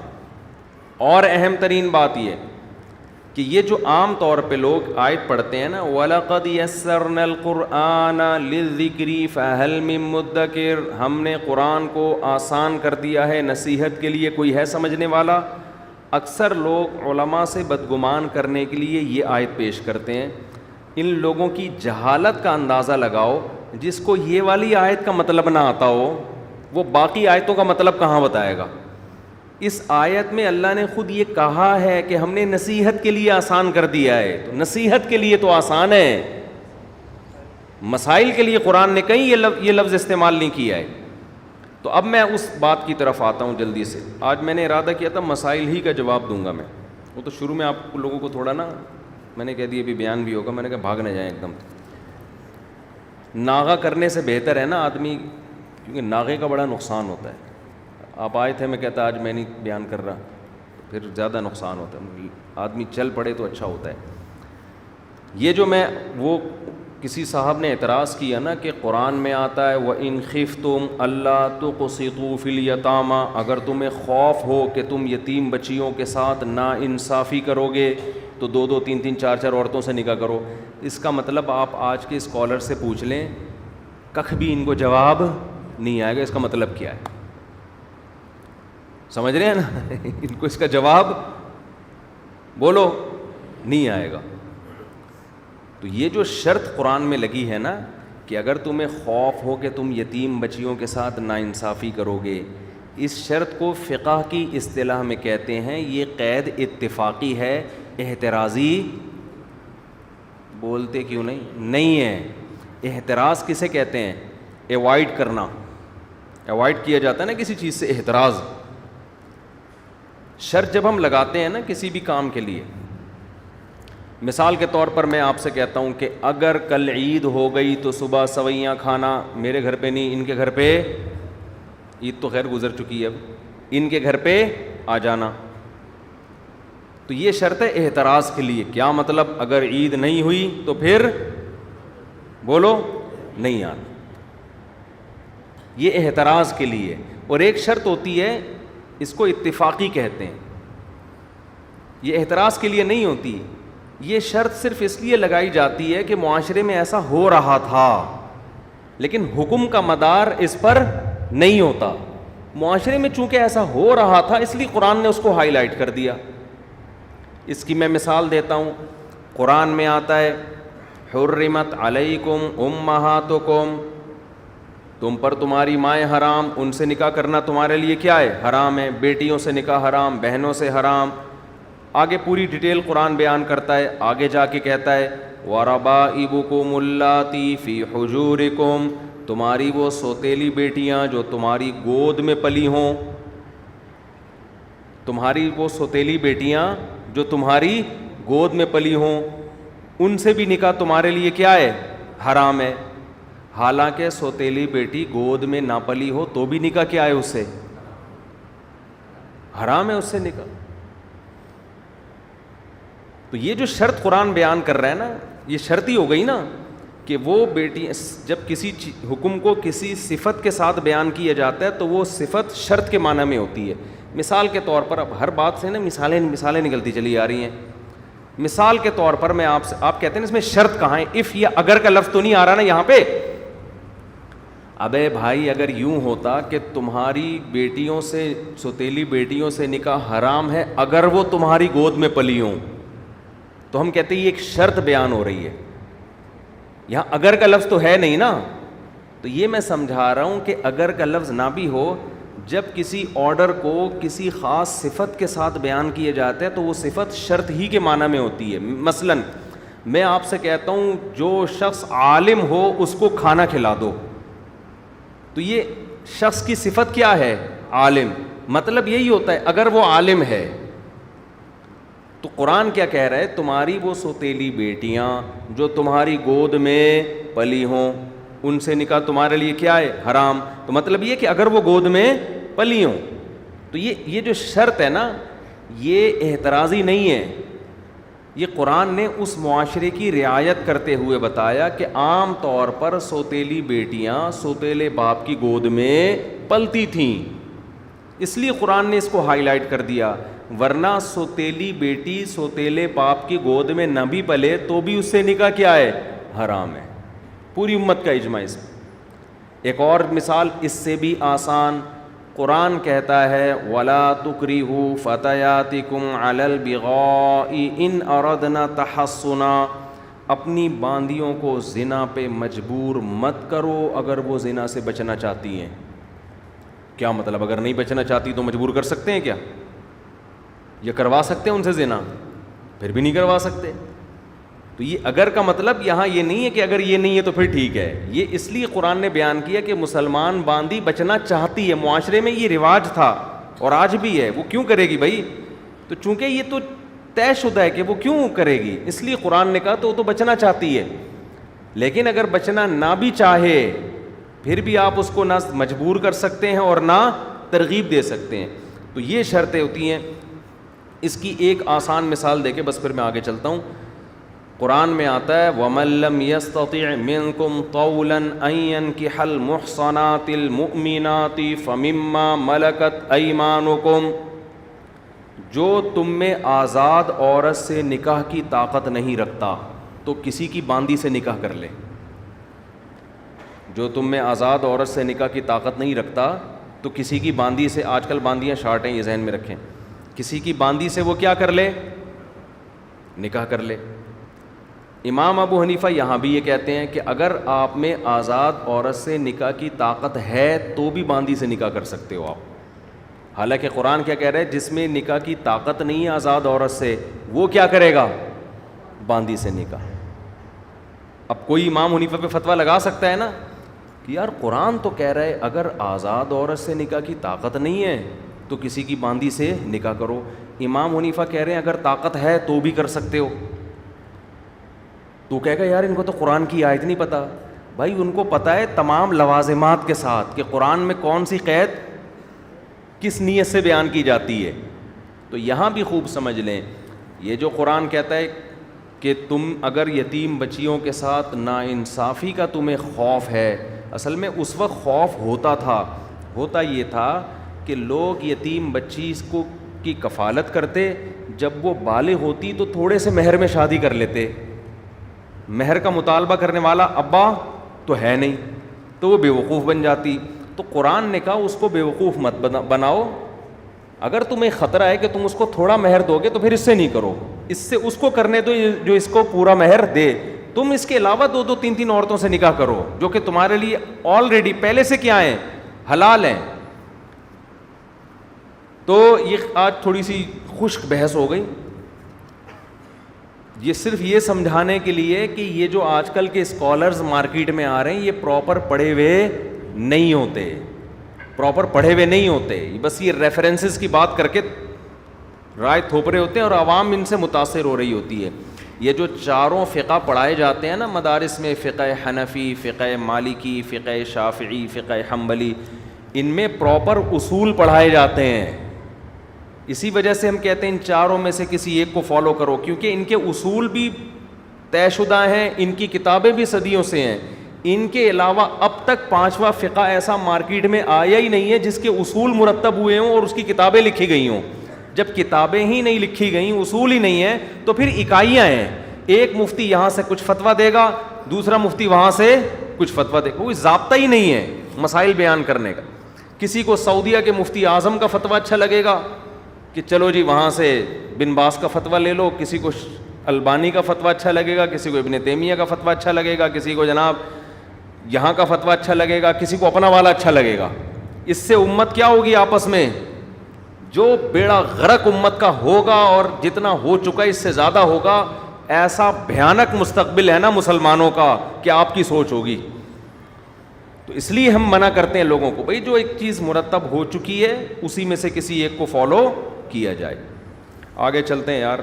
اور اہم ترین بات یہ کہ یہ جو عام طور پہ لوگ آیت پڑھتے ہیں نا, وَلَقَدْ يَسَّرْنَا الْقُرْآنَ لِلذِّكْرِ فَهَلْ مِن مُدَّكِرٍ, ہم نے قرآن کو آسان کر دیا ہے نصیحت کے لیے, کوئی ہے سمجھنے والا. اکثر لوگ علماء سے بدگمان کرنے کے لیے یہ آیت پیش کرتے ہیں. ان لوگوں کی جہالت کا اندازہ لگاؤ, جس کو یہ والی آیت کا مطلب نہ آتا ہو وہ باقی آیتوں کا مطلب کہاں بتائے گا. اس آیت میں اللہ نے خود یہ کہا ہے کہ ہم نے نصیحت کے لیے آسان کر دیا ہے, تو نصیحت کے لیے تو آسان ہے, مسائل کے لیے قرآن نے کہیں یہ لفظ استعمال نہیں کیا ہے. تو اب میں اس بات کی طرف آتا ہوں جلدی سے. آج میں نے ارادہ کیا تھا مسائل ہی کا جواب دوں گا میں, وہ تو شروع میں آپ لوگوں کو تھوڑا نا میں نے کہہ دیا ابھی بیان بھی ہوگا, میں نے کہا بھاگ نہ جائیں ایک دم. ناغہ کرنے سے بہتر ہے نا آدمی, کیونکہ ناغے کا بڑا نقصان ہوتا ہے. آپ آئے تھے, میں کہتا آج میں نہیں بیان کر رہا, پھر زیادہ نقصان ہوتا ہے. آدمی چل پڑے تو اچھا ہوتا ہے. یہ جو میں وہ کسی صاحب نے اعتراض کیا نا کہ قرآن میں آتا ہے وَإِنْ خِفْتُمْ أَلَّا تُقْسِطُوا فِي الْيَتَامَى, اگر تمہیں خوف ہو کہ تم یتیم بچیوں کے ساتھ ناانصافی کرو گے تو 2 3 4 عورتوں سے نکاح کرو. اس کا مطلب آپ آج کے اسکالر سے پوچھ لیں, کخ بھی ان کو جواب نہیں آئے گا اس کا مطلب کیا ہے. سمجھ رہے ہیں نا, ان کو اس کا جواب بولو نہیں آئے گا. تو یہ جو شرط قرآن میں لگی ہے نا کہ اگر تمہیں خوف ہو کہ تم یتیم بچیوں کے ساتھ ناانصافی کرو گے, اس شرط کو فقہ کی اصطلاح میں کہتے ہیں, یہ قید اتفاقی ہے, احترازی بولتے کیوں نہیں ہے. احتراز کسے کہتے ہیں؟ ایوائڈ کرنا, ایوائڈ کیا جاتا ہے نا کسی چیز سے, احتراز. شرط جب ہم لگاتے ہیں نا کسی بھی کام کے لیے, مثال کے طور پر میں آپ سے کہتا ہوں کہ اگر کل عید ہو گئی تو صبح سویاں کھانا, میرے گھر پہ نہیں, ان کے گھر پہ, عید تو خیر گزر چکی ہے, اب ان کے گھر پہ آ جانا. تو یہ شرط ہے احتراز کے لیے. کیا مطلب؟ اگر عید نہیں ہوئی تو پھر بولو نہیں آنا, یہ احتراز کے لیے. اور ایک شرط ہوتی ہے, اس کو اتفاقی کہتے ہیں, یہ احتراز کے لیے نہیں ہوتی. یہ شرط صرف اس لیے لگائی جاتی ہے کہ معاشرے میں ایسا ہو رہا تھا, لیکن حکم کا مدار اس پر نہیں ہوتا. معاشرے میں چونکہ ایسا ہو رہا تھا اس لیے قرآن نے اس کو ہائی لائٹ کر دیا. اس کی میں مثال دیتا ہوں. قرآن میں آتا ہے حرمت علیکم امہاتکم, تم پر تمہاری مائیں حرام, ان سے نکاح کرنا تمہارے لیے کیا ہے؟ حرام ہے. بیٹیوں سے نکاح حرام, بہنوں سے حرام. آگے پوری ڈیٹیل قرآن بیان کرتا ہے. آگے جا کے کہتا ہے وَرَبَائِبُكُمُ اللَّاتِي فِي حُجُورِكُمْ, تمہاری وہ سوتیلی بیٹیاں جو تمہاری گود میں پلی ہوں, تمہاری وہ سوتیلی بیٹیاں جو تمہاری گود میں پلی ہوں, ان سے بھی نکاح تمہارے لیے کیا ہے؟ حرام ہے. حالانکہ سوتیلی بیٹی گود میں نہ پلی ہو تو بھی نکاح کیا ہے؟ اس سے حرام ہے, اس سے نکاح. تو یہ جو شرط قرآن بیان کر رہا ہے نا, یہ شرط ہی ہو گئی نا کہ وہ بیٹی, جب کسی حکم کو کسی صفت کے ساتھ بیان کیا جاتا ہے تو وہ صفت شرط کے معنی میں ہوتی ہے. مثال کے طور پر, اب ہر بات سے نا مثالیں نکلتی چلی آ رہی ہیں. مثال کے طور پر میں آپ کہتے ہیں اس میں شرط کہاں ہے؟ اف یا اگر کا لفظ تو نہیں آ رہا نا یہاں پہ. ابے بھائی اگر یوں ہوتا کہ تمہاری بیٹیوں سے, سوتیلی بیٹیوں سے نکاح حرام ہے اگر وہ تمہاری گود میں پلی ہوں, تو ہم کہتے ہیں یہ ایک شرط بیان ہو رہی ہے. یہاں اگر کا لفظ تو ہے نہیں نا, تو یہ میں سمجھا رہا ہوں کہ اگر کا لفظ نہ بھی ہو, جب کسی آرڈر کو کسی خاص صفت کے ساتھ بیان کیا جاتا ہے تو وہ صفت شرط ہی کے معنی میں ہوتی ہے. مثلا میں آپ سے کہتا ہوں جو شخص عالم ہو اس کو کھانا کھلا دو, تو یہ شخص کی صفت کیا ہے؟ عالم. مطلب یہی ہوتا ہے اگر وہ عالم ہے. تو قرآن کیا کہہ رہا ہے؟ تمہاری وہ سوتیلی بیٹیاں جو تمہاری گود میں پلی ہوں, ان سے نکاح تمہارے لیے کیا ہے؟ حرام. تو مطلب یہ کہ اگر وہ گود میں پلی ہوں, تو یہ جو شرط ہے نا, یہ اعتراضی نہیں ہے. یہ قرآن نے اس معاشرے کی رعایت کرتے ہوئے بتایا کہ عام طور پر سوتیلی بیٹیاں سوتیلے باپ کی گود میں پلتی تھیں, اس لیے قرآن نے اس کو ہائی لائٹ کر دیا. ورنہ سوتیلی بیٹی سوتیلے باپ کی گود میں نہ بھی پلے تو بھی اس سے نکاح کیا ہے؟ حرام ہے. پوری امت کا اجماع اس میں. ایک اور مثال اس سے بھی آسان, قرآن کہتا ہے وَلَا تُكْرِهُوا فَتَيَاتِكُمْ عَلَى الْبِغَاءِ إِنْ أَرَدْنَا تَحَصُّنًا, اپنی باندیوں کو زنا پہ مجبور مت کرو اگر وہ زنا سے بچنا چاہتی ہیں. کیا مطلب؟ اگر نہیں بچنا چاہتی تو مجبور کر سکتے ہیں کیا؟ یہ کروا سکتے ہیں ان سے زنا؟ پھر بھی نہیں کروا سکتے. تو یہ اگر کا مطلب یہاں یہ نہیں ہے کہ اگر یہ نہیں ہے تو پھر ٹھیک ہے. یہ اس لیے قرآن نے بیان کیا کہ مسلمان باندی بچنا چاہتی ہے, معاشرے میں یہ رواج تھا اور آج بھی ہے. وہ کیوں کرے گی بھائی؟ تو چونکہ یہ تو طے شدہ ہے کہ وہ کیوں کرے گی, اس لیے قرآن نے کہا تو وہ تو بچنا چاہتی ہے. لیکن اگر بچنا نہ بھی چاہے پھر بھی آپ اس کو نہ مجبور کر سکتے ہیں اور نہ ترغیب دے سکتے ہیں. تو یہ شرطیں ہوتی ہیں. اس کی ایک آسان مثال دے کے بس پھر میں آگے چلتا ہوں. قرآن میں آتا ہے وَمَن لَّمْ يَسْتَطِعْ مِنكُمْ طَوْلًا أَن يَنكِحَ الْمُحْصَنَاتِ الْمُؤْمِنَاتِ فَمِمَّا مَلَكَتْ أَيْمَانُكُمْ, جو تم میں آزاد عورت سے نکاح کی طاقت نہیں رکھتا تو کسی کی باندی سے نکاح کر لے. جو تم میں آزاد عورت سے نکاح کی طاقت نہیں رکھتا تو کسی کی باندی سے, آج کل باندیاں شارٹ ہیں یہ ذہن میں رکھیں, کسی کی باندی سے وہ کیا کر لے؟ نکاح کر لے. امام ابو حنیفہ یہاں بھی یہ کہتے ہیں کہ اگر آپ میں آزاد عورت سے نکاح کی طاقت ہے تو بھی باندی سے نکاح کر سکتے ہو آپ. حالانکہ قرآن کیا کہہ رہا ہے؟ جس میں نکاح کی طاقت نہیں ہے آزاد عورت سے وہ کیا کرے گا؟ باندی سے نکاح. اب کوئی امام حنیفہ پہ فتویٰ لگا سکتا ہے نا کہ یار قرآن تو کہہ رہا ہے اگر آزاد عورت سے نکاح کی طاقت نہیں ہے تو کسی کی باندی سے نکاح کرو. امام حنیفہ کہہ رہے ہیں اگر طاقت ہے تو بھی کر سکتے ہو. تو کہے گا یار ان کو تو قرآن کی آیت نہیں پتہ. بھائی ان کو پتہ ہے تمام لوازمات کے ساتھ کہ قرآن میں کون سی قید کس نیت سے بیان کی جاتی ہے. تو یہاں بھی خوب سمجھ لیں, یہ جو قرآن کہتا ہے کہ تم اگر یتیم بچیوں کے ساتھ ناانصافی کا تمہیں خوف ہے, اصل میں اس وقت خوف ہوتا تھا. ہوتا یہ تھا کہ لوگ یتیم بچی کو کی کفالت کرتے, جب وہ بالغ ہوتی تو تھوڑے سے مہر میں شادی کر لیتے. مہر کا مطالبہ کرنے والا ابا تو ہے نہیں تو وہ بیوقوف بن جاتی. تو قرآن نے کہا اس کو بیوقوف مت بناؤ. اگر تمہیں خطرہ ہے کہ تم اس کو تھوڑا مہر دو گے تو پھر اس سے نہیں کرو, اس سے اس کو کرنے دو جو اس کو پورا مہر دے. تم اس کے علاوہ دو دو تین تین عورتوں سے نکاح کرو جو کہ تمہارے لیے آلریڈی پہلے سے کیا ہیں؟ حلال ہیں. تو یہ آج تھوڑی سی خشک بحث ہو گئی. یہ صرف یہ سمجھانے کے لیے کہ یہ جو آج کل کے اسکالرز مارکیٹ میں آ رہے ہیں یہ پراپر پڑھے ہوئے نہیں ہوتے, بس یہ ریفرنسز کی بات کر کے رائے تھوپ رہے ہوتے ہیں اور عوام ان سے متاثر ہو رہی ہوتی ہے. یہ جو چاروں فقہ پڑھائے جاتے ہیں نا مدارس میں, فقہ حنفی, فقہ مالکی, فقہ شافعی, فقہ حنبلی, ان میں پراپر اصول پڑھائے جاتے ہیں. اسی وجہ سے ہم کہتے ہیں ان چاروں میں سے کسی ایک کو فالو کرو, کیونکہ ان کے اصول بھی طے شدہ ہیں, ان کی کتابیں بھی صدیوں سے ہیں. ان کے علاوہ اب تک پانچواں فقہ ایسا مارکیٹ میں آیا ہی نہیں ہے جس کے اصول مرتب ہوئے ہوں اور اس کی کتابیں لکھی گئی ہوں. جب کتابیں ہی نہیں لکھی گئیں, اصول ہی نہیں ہیں, تو پھر اکائیاں ہیں. ایک مفتی یہاں سے کچھ فتویٰ دے گا, دوسرا مفتی وہاں سے کچھ فتویٰ دے گا. کوئی ضابطہ ہی نہیں ہے مسائل بیان کرنے کا. کسی کو سعودیہ کے مفتی اعظم کا فتویٰ اچھا لگے گا کہ چلو جی وہاں سے بن باز کا فتویٰ لے لو, کسی کو البانی کا فتویٰ اچھا لگے گا, کسی کو ابن تیمیہ کا فتویٰ اچھا لگے گا, کسی کو جناب یہاں کا فتویٰ اچھا لگے گا, کسی کو اپنا والا اچھا لگے گا. اس سے امت کیا ہوگی آپس میں؟ جو بیڑا غرق امت کا ہوگا اور جتنا ہو چکا اس سے زیادہ ہوگا. ایسا بھیانک مستقبل ہے نا مسلمانوں کا کہ آپ کی سوچ ہوگی. تو اس لیے ہم منع کرتے ہیں لوگوں کو, بھئی جو ایک چیز مرتب ہو چکی ہے اسی میں سے کسی ایک کو فالو کیا جائے. آگے چلتے ہیں یار,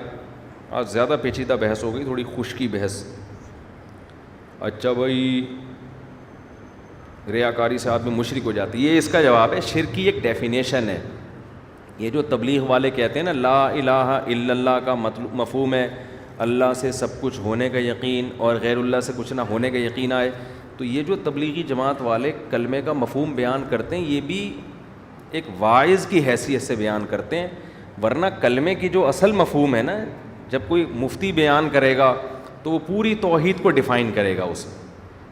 آج زیادہ پیچیدہ بحث ہو گئی, تھوڑی خشکی بحث. اچھا بھائی, ریاکاری سے آدمی مشرک ہو جاتی ہے, یہ اس کا جواب ہے. شرک کی ایک ڈیفینیشن ہے. یہ جو تبلیغ والے کہتے ہیں نا لا الہ الا اللہ کا مفہوم ہے اللہ سے سب کچھ ہونے کا یقین اور غیر اللہ سے کچھ نہ ہونے کا یقین آئے, تو یہ جو تبلیغی جماعت والے کلمے کا مفہوم بیان کرتے ہیں یہ بھی ایک واعظ کی حیثیت سے بیان کرتے ہیں. ورنہ کلمے کی جو اصل مفہوم ہے نا, جب کوئی مفتی بیان کرے گا تو وہ پوری توحید کو ڈیفائن کرے گا اس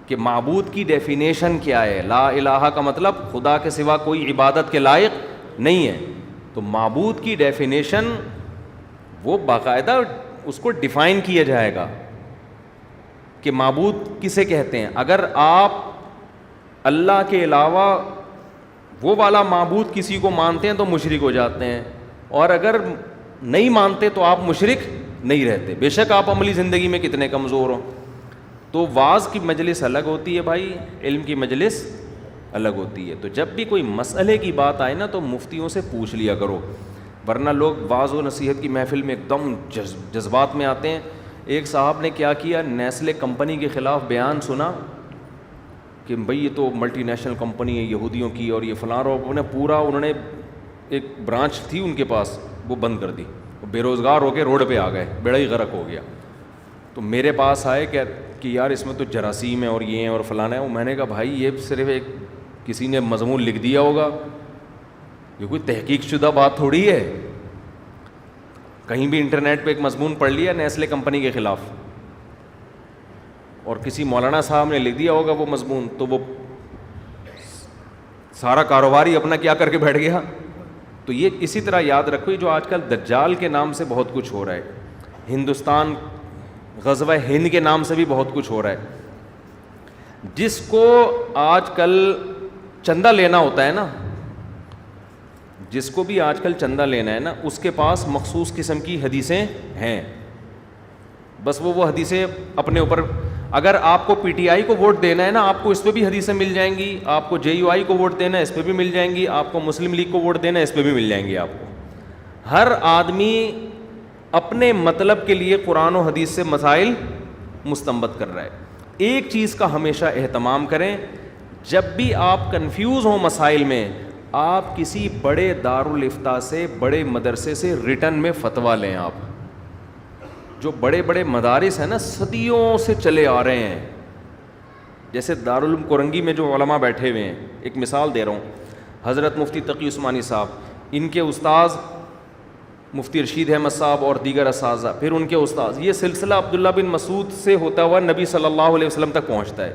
کہ معبود کی ڈیفینیشن کیا ہے. لا الہ کا مطلب خدا کے سوا کوئی عبادت کے لائق نہیں ہے. تو معبود کی ڈیفینیشن وہ باقاعدہ اس کو ڈیفائن کیا جائے گا کہ معبود کسے کہتے ہیں. اگر آپ اللہ کے علاوہ وہ والا معبود کسی کو مانتے ہیں تو مشرک ہو جاتے ہیں, اور اگر نہیں مانتے تو آپ مشرک نہیں رہتے, بے شک آپ عملی زندگی میں کتنے کمزور ہوں. تو واعظ کی مجلس الگ ہوتی ہے بھائی, علم کی مجلس الگ ہوتی ہے. تو جب بھی کوئی مسئلے کی بات آئے نا تو مفتیوں سے پوچھ لیا کرو, ورنہ لوگ واعظ و نصیحت کی محفل میں ایک دم جذبات میں آتے ہیں. ایک صاحب نے کیا کیا, نیسلے کمپنی کے خلاف بیان سنا کہ بھئی یہ تو ملٹی نیشنل کمپنی ہے یہودیوں کی اور یہ فلاں, اور انہوں نے ایک برانچ تھی ان کے پاس وہ بند کر دی, بے روزگار ہو کے روڈ پہ آ گئے, بیڑا ہی غرق ہو گیا. تو میرے پاس آئے کہ یار اس میں تو جراثیم ہے اور یہ ہیں اور فلانا ہے. میں نے کہا بھائی یہ صرف ایک کسی نے مضمون لکھ دیا ہوگا, یہ کوئی تحقیق شدہ بات تھوڑی ہے. کہیں بھی انٹرنیٹ پہ ایک مضمون پڑھ لیا نیسلے کمپنی کے خلاف اور کسی مولانا صاحب نے لکھ دیا ہوگا وہ مضمون, تو وہ سارا کاروبار ہی اپنا کیا کر کے بیٹھ گیا. تو یہ اسی طرح یاد رکھو, جو آج کل دجال کے نام سے بہت کچھ ہو رہا ہے, ہندوستان غزوہ ہند کے نام سے بھی بہت کچھ ہو رہا ہے. جس کو آج کل چندہ لینا ہوتا ہے نا, جس کو بھی آج کل چندہ لینا ہے نا, اس کے پاس مخصوص قسم کی حدیثیں ہیں. بس وہ حدیثیں اپنے اوپر, اگر آپ کو پی ٹی آئی کو ووٹ دینا ہے نا, آپ کو اس پہ بھی حدیثیں مل جائیں گی. آپ کو جے یو آئی کو ووٹ دینا ہے اس پہ بھی مل جائیں گی. آپ کو مسلم لیگ کو ووٹ دینا ہے اس پہ بھی مل جائیں گی. آپ کو ہر آدمی اپنے مطلب کے لیے قرآن و حدیث سے مسائل مستنبط کر رہا ہے. ایک چیز کا ہمیشہ اہتمام کریں, جب بھی آپ کنفیوز ہوں مسائل میں, آپ کسی بڑے دارالافتاء سے, بڑے مدرسے سے ریٹن میں فتویٰ لیں. آپ جو بڑے بڑے مدارس ہیں نا صدیوں سے چلے آ رہے ہیں, جیسے دارالعلوم کورنگی میں جو علماء بیٹھے ہوئے ہیں, ایک مثال دے رہا ہوں, حضرت مفتی تقی عثمانی صاحب, ان کے استاذ مفتی رشید احمد صاحب اور دیگر اساتذہ, پھر ان کے استاذ, یہ سلسلہ عبداللہ بن مسعود سے ہوتا ہوا نبی صلی اللہ علیہ وسلم تک پہنچتا ہے.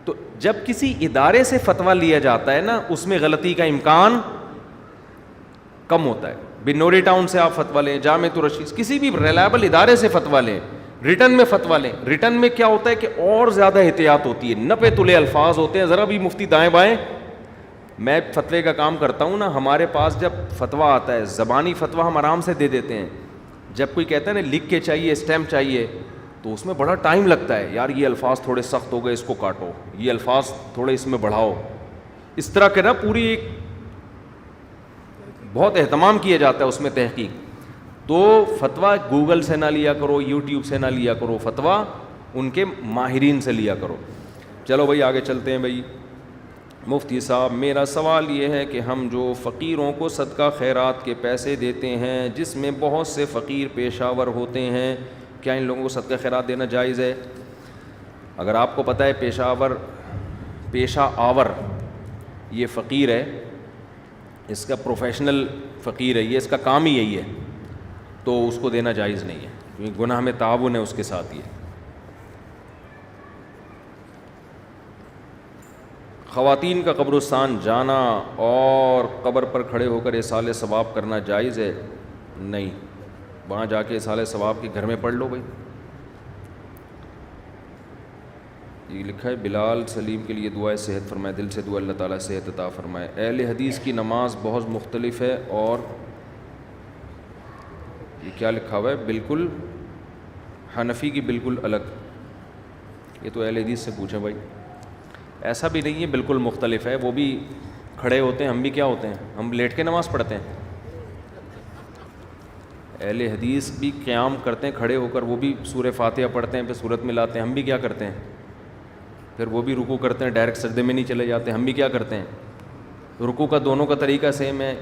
تو جب کسی ادارے سے فتویٰ لیا جاتا ہے نا, اس میں غلطی کا امکان کم ہوتا ہے. بنوری ٹاؤن سے آپ فتویٰ لیں, جامعۃ الرشید, کسی بھی ریلائبل ادارے سے فتویٰ لیں, ریٹن میں فتویٰ لیں. ریٹن میں کیا ہوتا ہے کہ اور زیادہ احتیاط ہوتی ہے, نپے تلے الفاظ ہوتے ہیں, ذرا بھی مفتی دائیں بائیں. میں فتوے کا کام کرتا ہوں نا, ہمارے پاس جب فتویٰ آتا ہے, زبانی فتویٰ ہم آرام سے دے دیتے ہیں. جب کوئی کہتا ہے نا لکھ کے چاہیے, اسٹیمپ چاہیے, تو اس میں بڑا ٹائم لگتا ہے. یار یہ الفاظ تھوڑے سخت ہو گئے, اس کو کاٹو, یہ الفاظ تھوڑے اس میں بڑھاؤ, اس طرح کے نا پوری ایک بہت اہتمام کیا جاتا ہے اس میں تحقیق. تو فتویٰ گوگل سے نہ لیا کرو, یوٹیوب سے نہ لیا کرو, فتویٰ ان کے ماہرین سے لیا کرو. چلو بھائی آگے چلتے ہیں. بھائی مفتی صاحب, میرا سوال یہ ہے کہ ہم جو فقیروں کو صدقہ خیرات کے پیسے دیتے ہیں, جس میں بہت سے فقیر پیشہ ور ہوتے ہیں, کیا ان لوگوں کو صدقہ خیرات دینا جائز ہے؟ اگر آپ کو پتہ ہے پیشہ آور یہ فقیر ہے, اس کا پروفیشنل فقیر ہے, یہ اس کا کام ہی یہی ہے, تو اس کو دینا جائز نہیں ہے, کیونکہ گناہ میں تعاون ہے اس کے ساتھ. یہ خواتین کا قبرستان جانا اور قبر پر کھڑے ہو کر ایصال ثواب کرنا جائز ہے؟ نہیں. وہاں جا کے اصالہ ثواب کے گھر میں پڑھ لو بھائی. یہ لکھا ہے بلال سلیم کے لیے دعائے صحت فرمائے, دل سے دعا اللہ تعالیٰ صحت عطا فرمائے. اہل حدیث کی نماز بہت مختلف ہے, اور یہ کیا لکھا ہوا ہے, بالکل حنفی کی بالکل الگ. یہ تو اہل حدیث سے پوچھیں بھائی. ایسا بھی نہیں ہے بالکل مختلف ہے, وہ بھی کھڑے ہوتے ہیں, ہم بھی کیا ہوتے ہیں, ہم لیٹ کے نماز پڑھتے ہیں. اہل حدیث بھی قیام کرتے ہیں کھڑے ہو کر, وہ بھی سورہ فاتحہ پڑھتے ہیں, پھر سورت ملاتے ہیں. ہم بھی کیا کرتے ہیں, پھر وہ بھی رکوع کرتے ہیں, ڈائریکٹ سجدے میں نہیں چلے جاتے. ہم بھی کیا کرتے ہیں, رکوع کا دونوں کا طریقہ سیم ہے.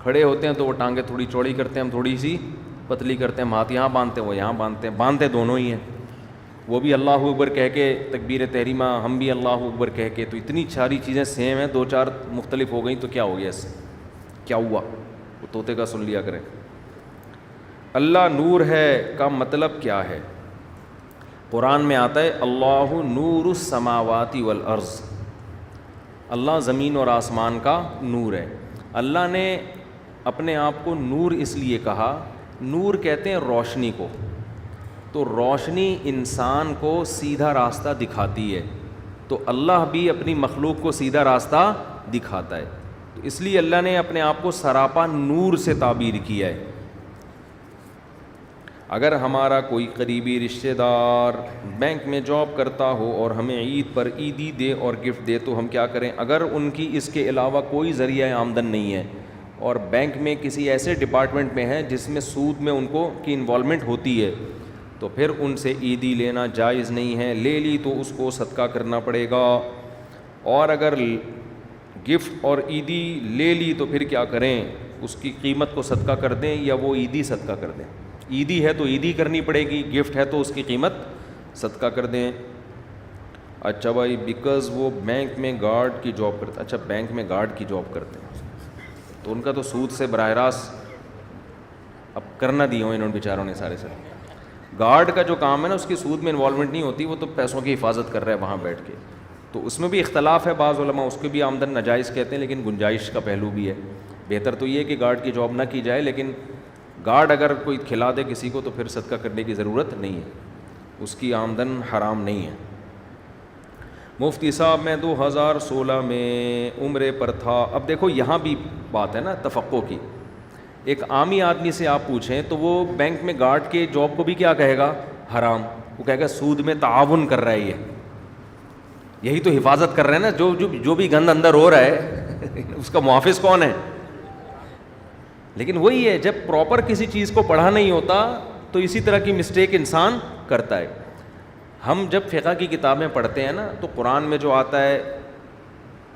کھڑے ہوتے ہیں تو وہ ٹانگیں تھوڑی چوڑی کرتے ہیں, ہم تھوڑی سی پتلی کرتے ہیں. ہم ہاتھ یہاں باندھتے ہیں, وہ یہاں باندھتے ہیں. باندھتے دونوں ہی ہیں. وہ بھی اللہ اکبر کہہ کے تکبیر تحریمہ, ہم بھی اللہ اکبر کہہ کے. تو اتنی ساری چیزیں سیم ہیں, دو چار مختلف ہو گئیں تو کیا ہو گیا, اس سے کیا ہوا, وہ طوطے کا سن لیا کریں. اللہ نور ہے کا مطلب کیا ہے؟ قرآن میں آتا ہے اللہ نور السماوات والارض, اللہ زمین اور آسمان کا نور ہے. اللہ نے اپنے آپ کو نور اس لیے کہا, نور کہتے ہیں روشنی کو, تو روشنی انسان کو سیدھا راستہ دکھاتی ہے, تو اللہ بھی اپنی مخلوق کو سیدھا راستہ دکھاتا ہے. تو اس لیے اللہ نے اپنے آپ کو سراپا نور سے تعبیر کیا ہے. اگر ہمارا کوئی قریبی رشتہ دار بینک میں جاب کرتا ہو اور ہمیں عید پر عیدی دے اور گفٹ دے, تو ہم کیا کریں؟ اگر ان کی اس کے علاوہ کوئی ذریعہ آمدن نہیں ہے اور بینک میں کسی ایسے ڈپارٹمنٹ میں ہے جس میں سود میں ان کو کی انوالومنٹ ہوتی ہے, تو پھر ان سے عیدی لینا جائز نہیں ہے. لے لی تو اس کو صدقہ کرنا پڑے گا. اور اگر گفٹ اور عیدی لے لی تو پھر کیا کریں, اس کی قیمت کو صدقہ کر دیں یا وہ عیدی صدقہ کر دیں. عیدی ہے تو عیدی کرنی پڑے گی, گفٹ ہے تو اس کی قیمت صدقہ کر دیں. اچھا بھائی, بیکاز وہ بینک میں گارڈ کی جاب کرتے. اچھا, بینک میں گارڈ کی جاب کرتے ہیں تو ان کا تو سود سے براہ راست اب کرنا دی ہوں انہوں نے بیچاروں نے سارے. گارڈ کا جو کام ہے نا, اس کی سود میں انوالومنٹ نہیں ہوتی, وہ تو پیسوں کی حفاظت کر رہا ہے وہاں بیٹھ کے. تو اس میں بھی اختلاف ہے, بعض علماء اس کے بھی آمدن ناجائز کہتے ہیں, لیکن گنجائش کا پہلو بھی ہے. بہتر تو یہ ہے کہ گارڈ کی جاب نہ کی جائے, لیکن گارڈ اگر کوئی کھلا دے کسی کو تو پھر صدقہ کرنے کی ضرورت نہیں ہے, اس کی آمدن حرام نہیں ہے. مفتی صاحب میں 2016 میں عمرے پر تھا. اب دیکھو یہاں بھی بات ہے نا تفقع کی. ایک عامی آدمی سے آپ پوچھیں تو وہ بینک میں گارڈ کے جاب کو بھی کیا کہے گا, حرام. وہ کہے گا سود میں تعاون کر رہا ہے, یہی تو حفاظت کر رہے ہیں نا. جو بھی گند اندر ہو رہا ہے اس کا محافظ کون ہے؟ لیکن وہی ہے, جب پراپر کسی چیز کو پڑھا نہیں ہوتا تو اسی طرح کی مسٹیک انسان کرتا ہے. ہم جب فقہ کی کتابیں پڑھتے ہیں نا, تو قرآن میں جو آتا ہے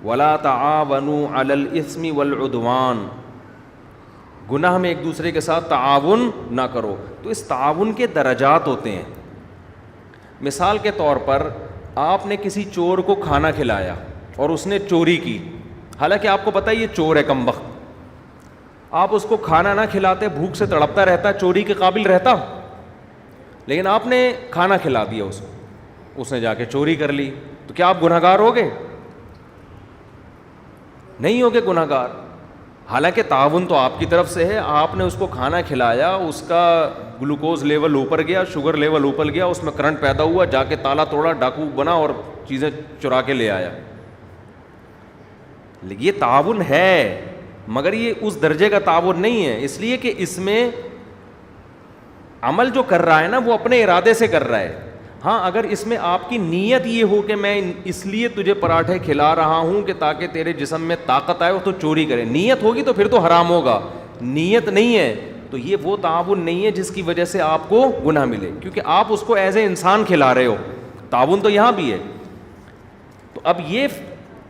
وَلَا تَعَاوَنُوا عَلَى الْإِثْمِ وَالْعُدْوَانِ, گناہ میں ایک دوسرے کے ساتھ تعاون نہ کرو. تو اس تعاون کے درجات ہوتے ہیں. مثال کے طور پر آپ نے کسی چور کو کھانا کھلایا اور اس نے چوری کی, حالانکہ آپ کو پتہ ہے یہ چور ہے کمبخت. آپ اس کو کھانا نہ کھلاتے, بھوک سے تڑپتا رہتا, چوری کے قابل رہتا, لیکن آپ نے کھانا کھلا دیا اس کو, اس نے جا کے چوری کر لی, تو کیا آپ گناہ گار ہوگے؟ نہیں ہوگے گناہ گار. حالانکہ تعاون تو آپ کی طرف سے ہے, آپ نے اس کو کھانا کھلایا, اس کا گلوکوز لیول اوپر گیا, شوگر لیول اوپر گیا, اس میں کرنٹ پیدا ہوا, جا کے تالا توڑا, ڈاکو بنا اور چیزیں چرا کے لے آیا. یہ تعاون ہے, مگر یہ اس درجے کا تعاون نہیں ہے, اس لیے کہ اس میں عمل جو کر رہا ہے نا وہ اپنے ارادے سے کر رہا ہے. ہاں, اگر اس میں آپ کی نیت یہ ہو کہ میں اس لیے تجھے پراٹھے کھلا رہا ہوں کہ تاکہ تیرے جسم میں طاقت آئے, تو چوری کرے, نیت ہوگی تو پھر تو حرام ہوگا. نیت نہیں ہے تو یہ وہ تعاون نہیں ہے جس کی وجہ سے آپ کو گناہ ملے, کیونکہ آپ اس کو ایز اے انسان کھلا رہے ہو. تعاون تو یہاں بھی ہے. تو اب یہ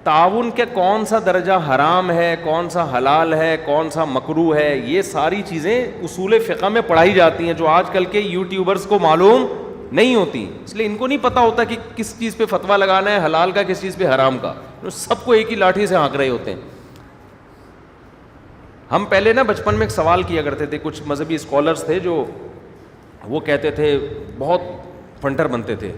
تعاون کے کون سا درجہ حرام ہے, کون سا حلال ہے, کون سا مکروہ ہے, یہ ساری چیزیں اصول فقہ میں پڑھائی جاتی ہیں, جو آج کل کے یوٹیوبرز کو معلوم نہیں ہوتی. اس لیے ان کو نہیں پتہ ہوتا کہ کس چیز پہ فتویٰ لگانا ہے, حلال کا, کس چیز پہ حرام کا. سب کو ایک ہی لاٹھی سے ہانک رہے ہوتے ہیں. ہم پہلے نا بچپن میں ایک سوال کیا کرتے تھے, کچھ مذہبی اسکالرز تھے جو وہ کہتے تھے, بہت فنٹر بنتے تھے,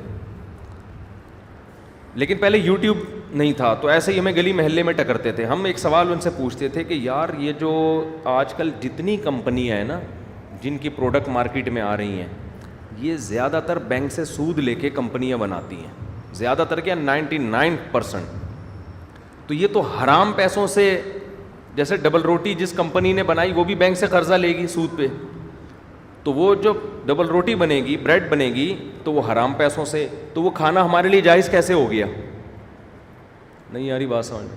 لیکن پہلے یوٹیوب نہیں تھا, تو ایسے ہی ہمیں گلی محلے میں ٹکرتے تھے. ہم ایک سوال ان سے پوچھتے تھے کہ یار یہ جو آج کل جتنی کمپنیاں ہیں نا, جن کی پروڈکٹ مارکیٹ میں آ رہی ہیں یہ زیادہ تر بینک سے سود لے کے کمپنیاں بناتی ہیں, زیادہ تر کیا 99%. تو یہ تو حرام پیسوں سے, جیسے ڈبل روٹی جس کمپنی نے بنائی وہ بھی بینک سے قرضہ لے گی سود پہ, تو وہ جو ڈبل روٹی بنے گی, بریڈ بنے گی, تو وہ حرام پیسوں سے, تو وہ کھانا ہمارے لیے جائز کیسے ہو گیا؟ نہیں یاری بات سمجھ.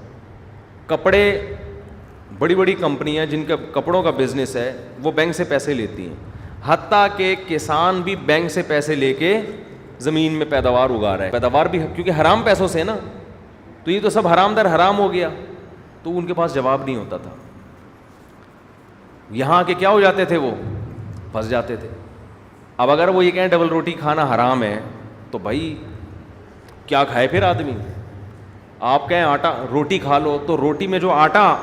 کپڑے, بڑی بڑی کمپنیاں جن کا کپڑوں کا بزنس ہے وہ بینک سے پیسے لیتی ہیں, حتیٰ کہ کسان بھی بینک سے پیسے لے کے زمین میں پیداوار اگا رہا ہے, پیداوار بھی کیونکہ حرام پیسوں سے نا, تو یہ تو سب حرام در حرام ہو گیا. تو ان کے پاس جواب نہیں ہوتا تھا. یہاں کے کیا ہو جاتے تھے, وہ پھنس جاتے تھے. اب اگر وہ یہ کہیں ڈبل روٹی کھانا حرام ہے تو بھائی کیا کھائے پھر آدمی. آپ کہیں آٹا روٹی کھا لو, تو روٹی میں جو آٹا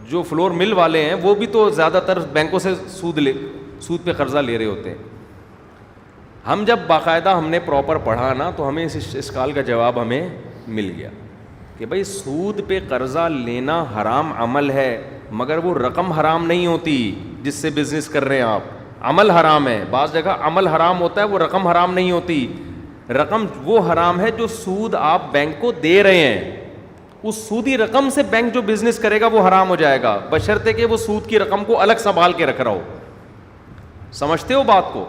جو فلور مل والے ہیں وہ بھی تو زیادہ تر بینکوں سے سود پہ قرضہ لے رہے ہوتے ہیں. ہم جب باقاعدہ ہم نے پراپر پڑھا نا تو ہمیں اس اشکال کا جواب ہمیں مل گیا کہ بھائی سود پہ قرضہ لینا حرام عمل ہے, مگر وہ رقم حرام نہیں ہوتی جس سے بزنس کر رہے ہیں آپ. عمل حرام ہے, بعض جگہ عمل حرام ہوتا ہے, وہ رقم حرام نہیں ہوتی. رقم وہ حرام ہے جو سود آپ بینک کو دے رہے ہیں, اس سودی رقم سے بینک جو بزنس کرے گا وہ حرام ہو جائے گا, بشرطے کہ وہ سود کی رقم کو الگ سنبھال کے رکھ رہا ہو. سمجھتے ہو بات کو؟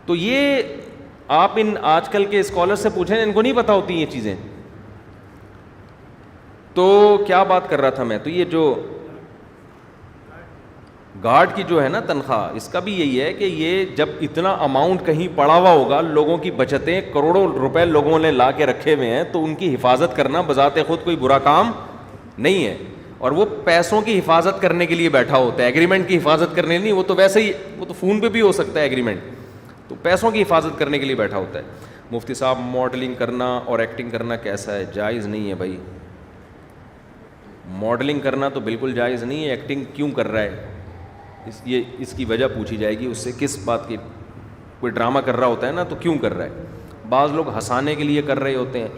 تو یہ آپ ان آج کل کے اسکالر سے پوچھیں, ان کو نہیں پتہ ہوتی یہ چیزیں. تو کیا بات کر رہا تھا میں, تو یہ جو گارڈ کی جو ہے نا تنخواہ, اس کا بھی یہی ہے کہ یہ جب اتنا اماؤنٹ کہیں پڑا ہوا ہوگا, لوگوں کی بچتیں کروڑوں روپے لوگوں نے لا کے رکھے ہوئے ہیں, تو ان کی حفاظت کرنا بذات خود کوئی برا کام نہیں ہے. اور وہ پیسوں کی حفاظت کرنے کے لیے بیٹھا ہوتا ہے, ایگریمنٹ کی حفاظت کرنے نہیں. وہ تو ویسے ہی, وہ تو فون پہ بھی ہو سکتا ہے ایگریمنٹ, تو پیسوں کی حفاظت کرنے کے لیے بیٹھا ہوتا ہے. مفتی صاحب ماڈلنگ کرنا اور ایکٹنگ کرنا کیسا ہے؟ جائز نہیں ہے بھائی. ماڈلنگ کرنا تو بالکل جائز نہیں ہے. ایکٹنگ کیوں کر رہا ہے, اس کی وجہ پوچھی جائے گی اس سے, کس بات کی. کوئی ڈرامہ کر رہا ہوتا ہے نا, تو کیوں کر رہا ہے؟ بعض لوگ ہنسانے کے لیے کر رہے ہوتے ہیں,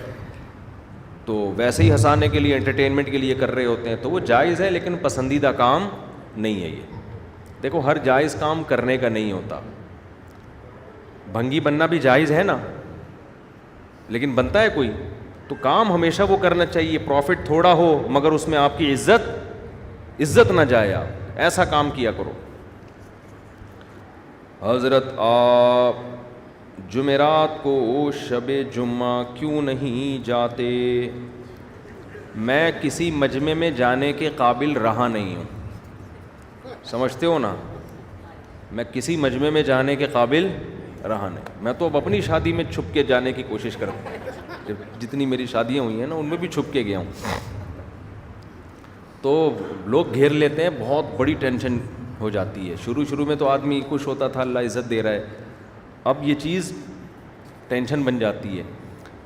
تو ویسے ہی ہنسانے کے لیے, انٹرٹینمنٹ کے لیے کر رہے ہوتے ہیں, تو وہ جائز ہے, لیکن پسندیدہ کام نہیں ہے یہ. دیکھو ہر جائز کام کرنے کا نہیں ہوتا. بھنگی بننا بھی جائز ہے نا, لیکن بنتا ہے کوئی؟ تو کام ہمیشہ وہ کرنا چاہیے پروفٹ تھوڑا ہو مگر اس میں آپ کی عزت نہ جائے. آپ ایسا کام کیا کرو. حضرت آپ جمعرات کو شب جمعہ کیوں نہیں جاتے؟ میں کسی مجمع میں جانے کے قابل رہا نہیں ہوں. سمجھتے ہو نا, میں کسی مجمع میں جانے کے قابل رہا نہیں. میں تو اب اپنی شادی میں چھپ کے جانے کی کوشش کرتا ہوں. جتنی میری شادیاں ہوئی ہیں نا ان میں بھی چھپ کے گیا ہوں. تو لوگ گھیر لیتے ہیں, بہت بڑی ٹینشن ہو جاتی ہے. شروع میں تو آدمی خوش ہوتا تھا, اللہ عزت دے رہا ہے, اب یہ چیز ٹینشن بن جاتی ہے.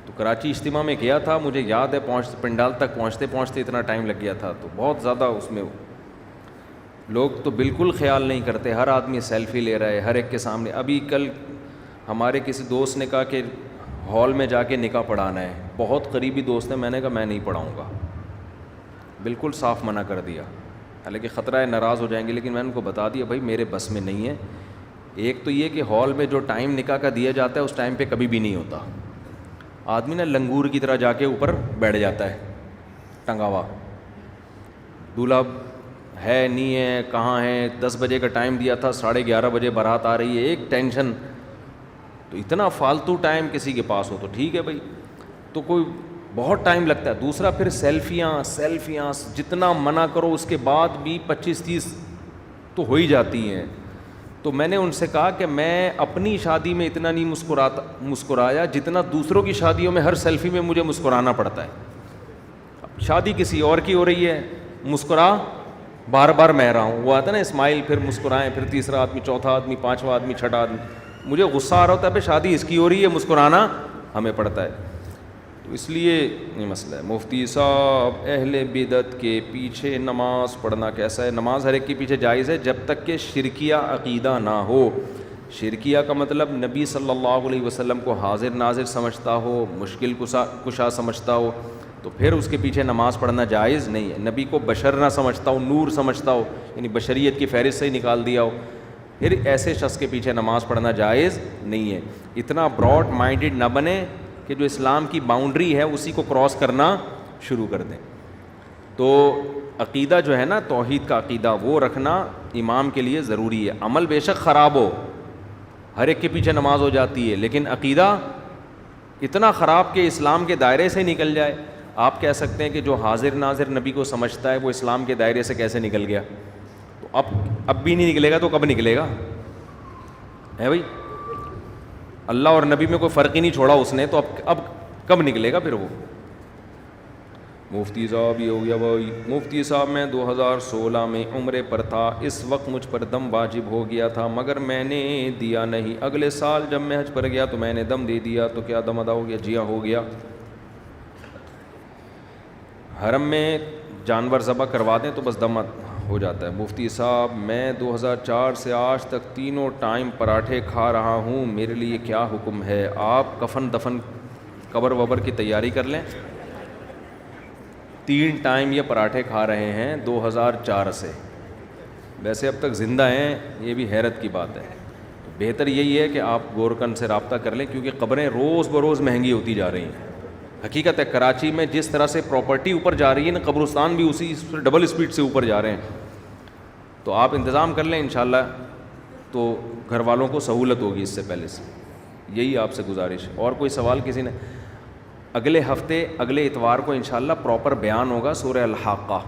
تو کراچی اجتماع میں گیا تھا, مجھے یاد ہے پنڈال تک پہنچتے اتنا ٹائم لگ گیا تھا. تو بہت زیادہ اس میں لوگ تو بالکل خیال نہیں کرتے, ہر آدمی سیلفی لے رہا ہے ہر ایک کے سامنے. ابھی کل ہمارے کسی دوست نے کہا کہ ہال میں جا کے نکاح پڑھانا ہے, بہت قریبی دوست ہے. میں نے کہا میں نہیں پڑھاؤں گا, بالکل صاف منع کر دیا. حالانکہ خطرہ ہے ناراض ہو جائیں گے, لیکن میں نے ان کو بتا دیا بھائی میرے بس میں نہیں ہے. ایک تو یہ کہ ہال میں جو ٹائم نکاح کا دیا جاتا ہے اس ٹائم پہ کبھی بھی نہیں ہوتا. آدمی نا لنگور کی طرح جا کے اوپر بیٹھ جاتا ہے ٹنگا ہوا. دولہا ہے نہیں ہے, کہاں ہے, 10 بجے کا ٹائم دیا تھا, 11:30 بجے بارات آ رہی ہے, ایک ٹینشن. تو اتنا فالتو ٹائم کسی کے پاس ہو تو ٹھیک ہے بھائی, تو کوئی بہت ٹائم لگتا ہے. دوسرا پھر سیلفیاں جتنا منع کرو اس کے بعد بھی 25-30 تو ہو ہی جاتی ہیں. تو میں نے ان سے کہا کہ میں اپنی شادی میں اتنا نہیں مسکرایا جتنا دوسروں کی شادیوں میں ہر سیلفی میں مجھے مسکرانا پڑتا ہے. شادی کسی اور کی ہو رہی ہے, مسکرا بار بار میں رہا ہوں, وہ آتا ہے نا اسمائل, پھر مسکرائیں, پھر تیسرا آدمی, چوتھا آدمی, پانچواں آدمی, چھٹا آدمی. مجھے غصہ آ رہا ہوتا ہے, پھر شادی اس کی ہو رہی ہے, مسکرانا ہمیں پڑتا ہے. تو اس لیے یہ مسئلہ ہے. مفتی صاحب اہل بدعت کے پیچھے نماز پڑھنا کیسا ہے؟ نماز ہر ایک کے پیچھے جائز ہے جب تک کہ شرکیہ عقیدہ نہ ہو. شرکیہ کا مطلب نبی صلی اللہ علیہ وسلم کو حاضر ناظر سمجھتا ہو, مشکل کشا سمجھتا ہو, تو پھر اس کے پیچھے نماز پڑھنا جائز نہیں ہے. نبی کو بشر نہ سمجھتا ہو, نور سمجھتا ہو, یعنی بشریت کی فہرست سے ہی نکال دیا ہو, پھر ایسے شخص کے پیچھے نماز پڑھنا جائز نہیں ہے. اتنا براڈ مائنڈڈ نہ بنے کہ جو اسلام کی باؤنڈری ہے اسی کو کراس کرنا شروع کر دیں. تو عقیدہ جو ہے نا, توحید کا عقیدہ وہ رکھنا امام کے لیے ضروری ہے. عمل بے شک خراب ہو, ہر ایک کے پیچھے نماز ہو جاتی ہے, لیکن عقیدہ اتنا خراب کہ اسلام کے دائرے سے نکل جائے. آپ کہہ سکتے ہیں کہ جو حاضر ناظر نبی کو سمجھتا ہے وہ اسلام کے دائرے سے کیسے نکل گیا؟ تو اب بھی نہیں نکلے گا تو کب نکلے گا؟ ہے بھائی, اللہ اور نبی میں کوئی فرق ہی نہیں چھوڑا اس نے, تو اب کب نکلے گا پھر وہ؟ مفتی صاحب یہ ہو گیا بھائی. مفتی صاحب میں 2016 میں عمرے پر تھا, اس وقت مجھ پر دم واجب ہو گیا تھا مگر میں نے دیا نہیں. اگلے سال جب میں حج پر گیا تو میں نے دم دے دیا, تو کیا دم ادا ہو گیا؟ جی ہاں ہو گیا. حرم میں جانور ذبح کروا دیں تو بس دم ہو جاتا ہے. مفتی صاحب میں 2004 سے آج تک تینوں ٹائم پراٹھے کھا رہا ہوں, میرے لیے کیا حکم ہے؟ آپ کفن دفن قبر وبر کی تیاری کر لیں. 3 ٹائم یہ پراٹھے کھا رہے ہیں 2004 سے, ویسے اب تک زندہ ہیں, یہ بھی حیرت کی بات ہے. بہتر یہی ہے کہ آپ گورکن سے رابطہ کر لیں, کیونکہ قبریں روز بروز مہنگی ہوتی جا رہی ہیں. حقیقت ہے کراچی میں جس طرح سے پراپرٹی اوپر جا رہی ہے نا, قبرستان بھی اسی ڈبل اسپیڈ سے اوپر جا رہے ہیں. تو آپ انتظام کر لیں انشاءاللہ, تو گھر والوں کو سہولت ہوگی اس سے پہلے سے. یہی آپ سے گزارش. اور کوئی سوال کسی نے؟ اگلے ہفتے اگلے اتوار کو انشاءاللہ پراپر بیان ہوگا سورہ الحاقہ.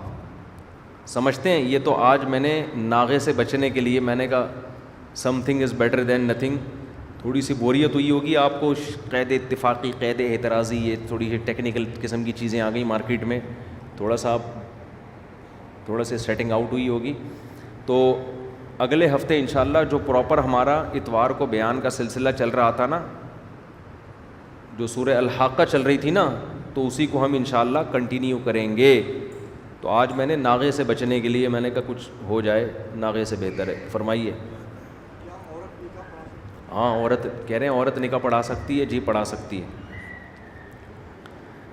سمجھتے ہیں یہ تو آج میں نے ناغے سے بچنے کے لیے میں نے کہا some thing is better than nothing. تھوڑی سی بوریت ہوئی ہوگی آپ کو, قید اتفاقی, قید اعتراضی, یہ تھوڑی سی ٹیکنیکل قسم کی چیزیں آ گئی مارکیٹ میں, تھوڑا سا سیٹنگ آؤٹ ہوئی ہوگی. تو اگلے ہفتے انشاءاللہ جو پراپر ہمارا اتوار کو بیان کا سلسلہ چل رہا تھا نا, جو سورہ الحاقہ چل رہی تھی نا, تو اسی کو ہم انشاءاللہ کنٹینیو کریں گے. تو آج میں نے ناغے سے بچنے کے لیے میں نے کہا کچھ ہو جائے, ناغے سے بہتر ہے. فرمائیے. ہاں عورت کہہ رہے ہیں عورت نکاح پڑھا سکتی ہے؟ جی پڑھا سکتی ہے.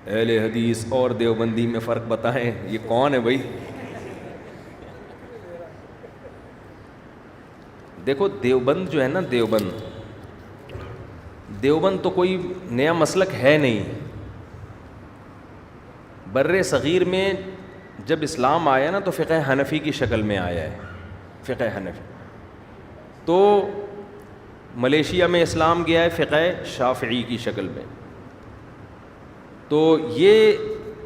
اہل حدیث اور دیوبندی میں فرق بتائیں. یہ کون ہے بھائی؟ دیکھو دیوبند جو ہے نا, دیوبند تو کوئی نیا مسلک ہے نہیں. بر صغیر میں جب اسلام آیا نا تو فقہ حنفی کی شکل میں آیا ہے. فقہ حنفی تو ملیشیا میں اسلام گیا ہے فقہ شافعی کی شکل میں. تو یہ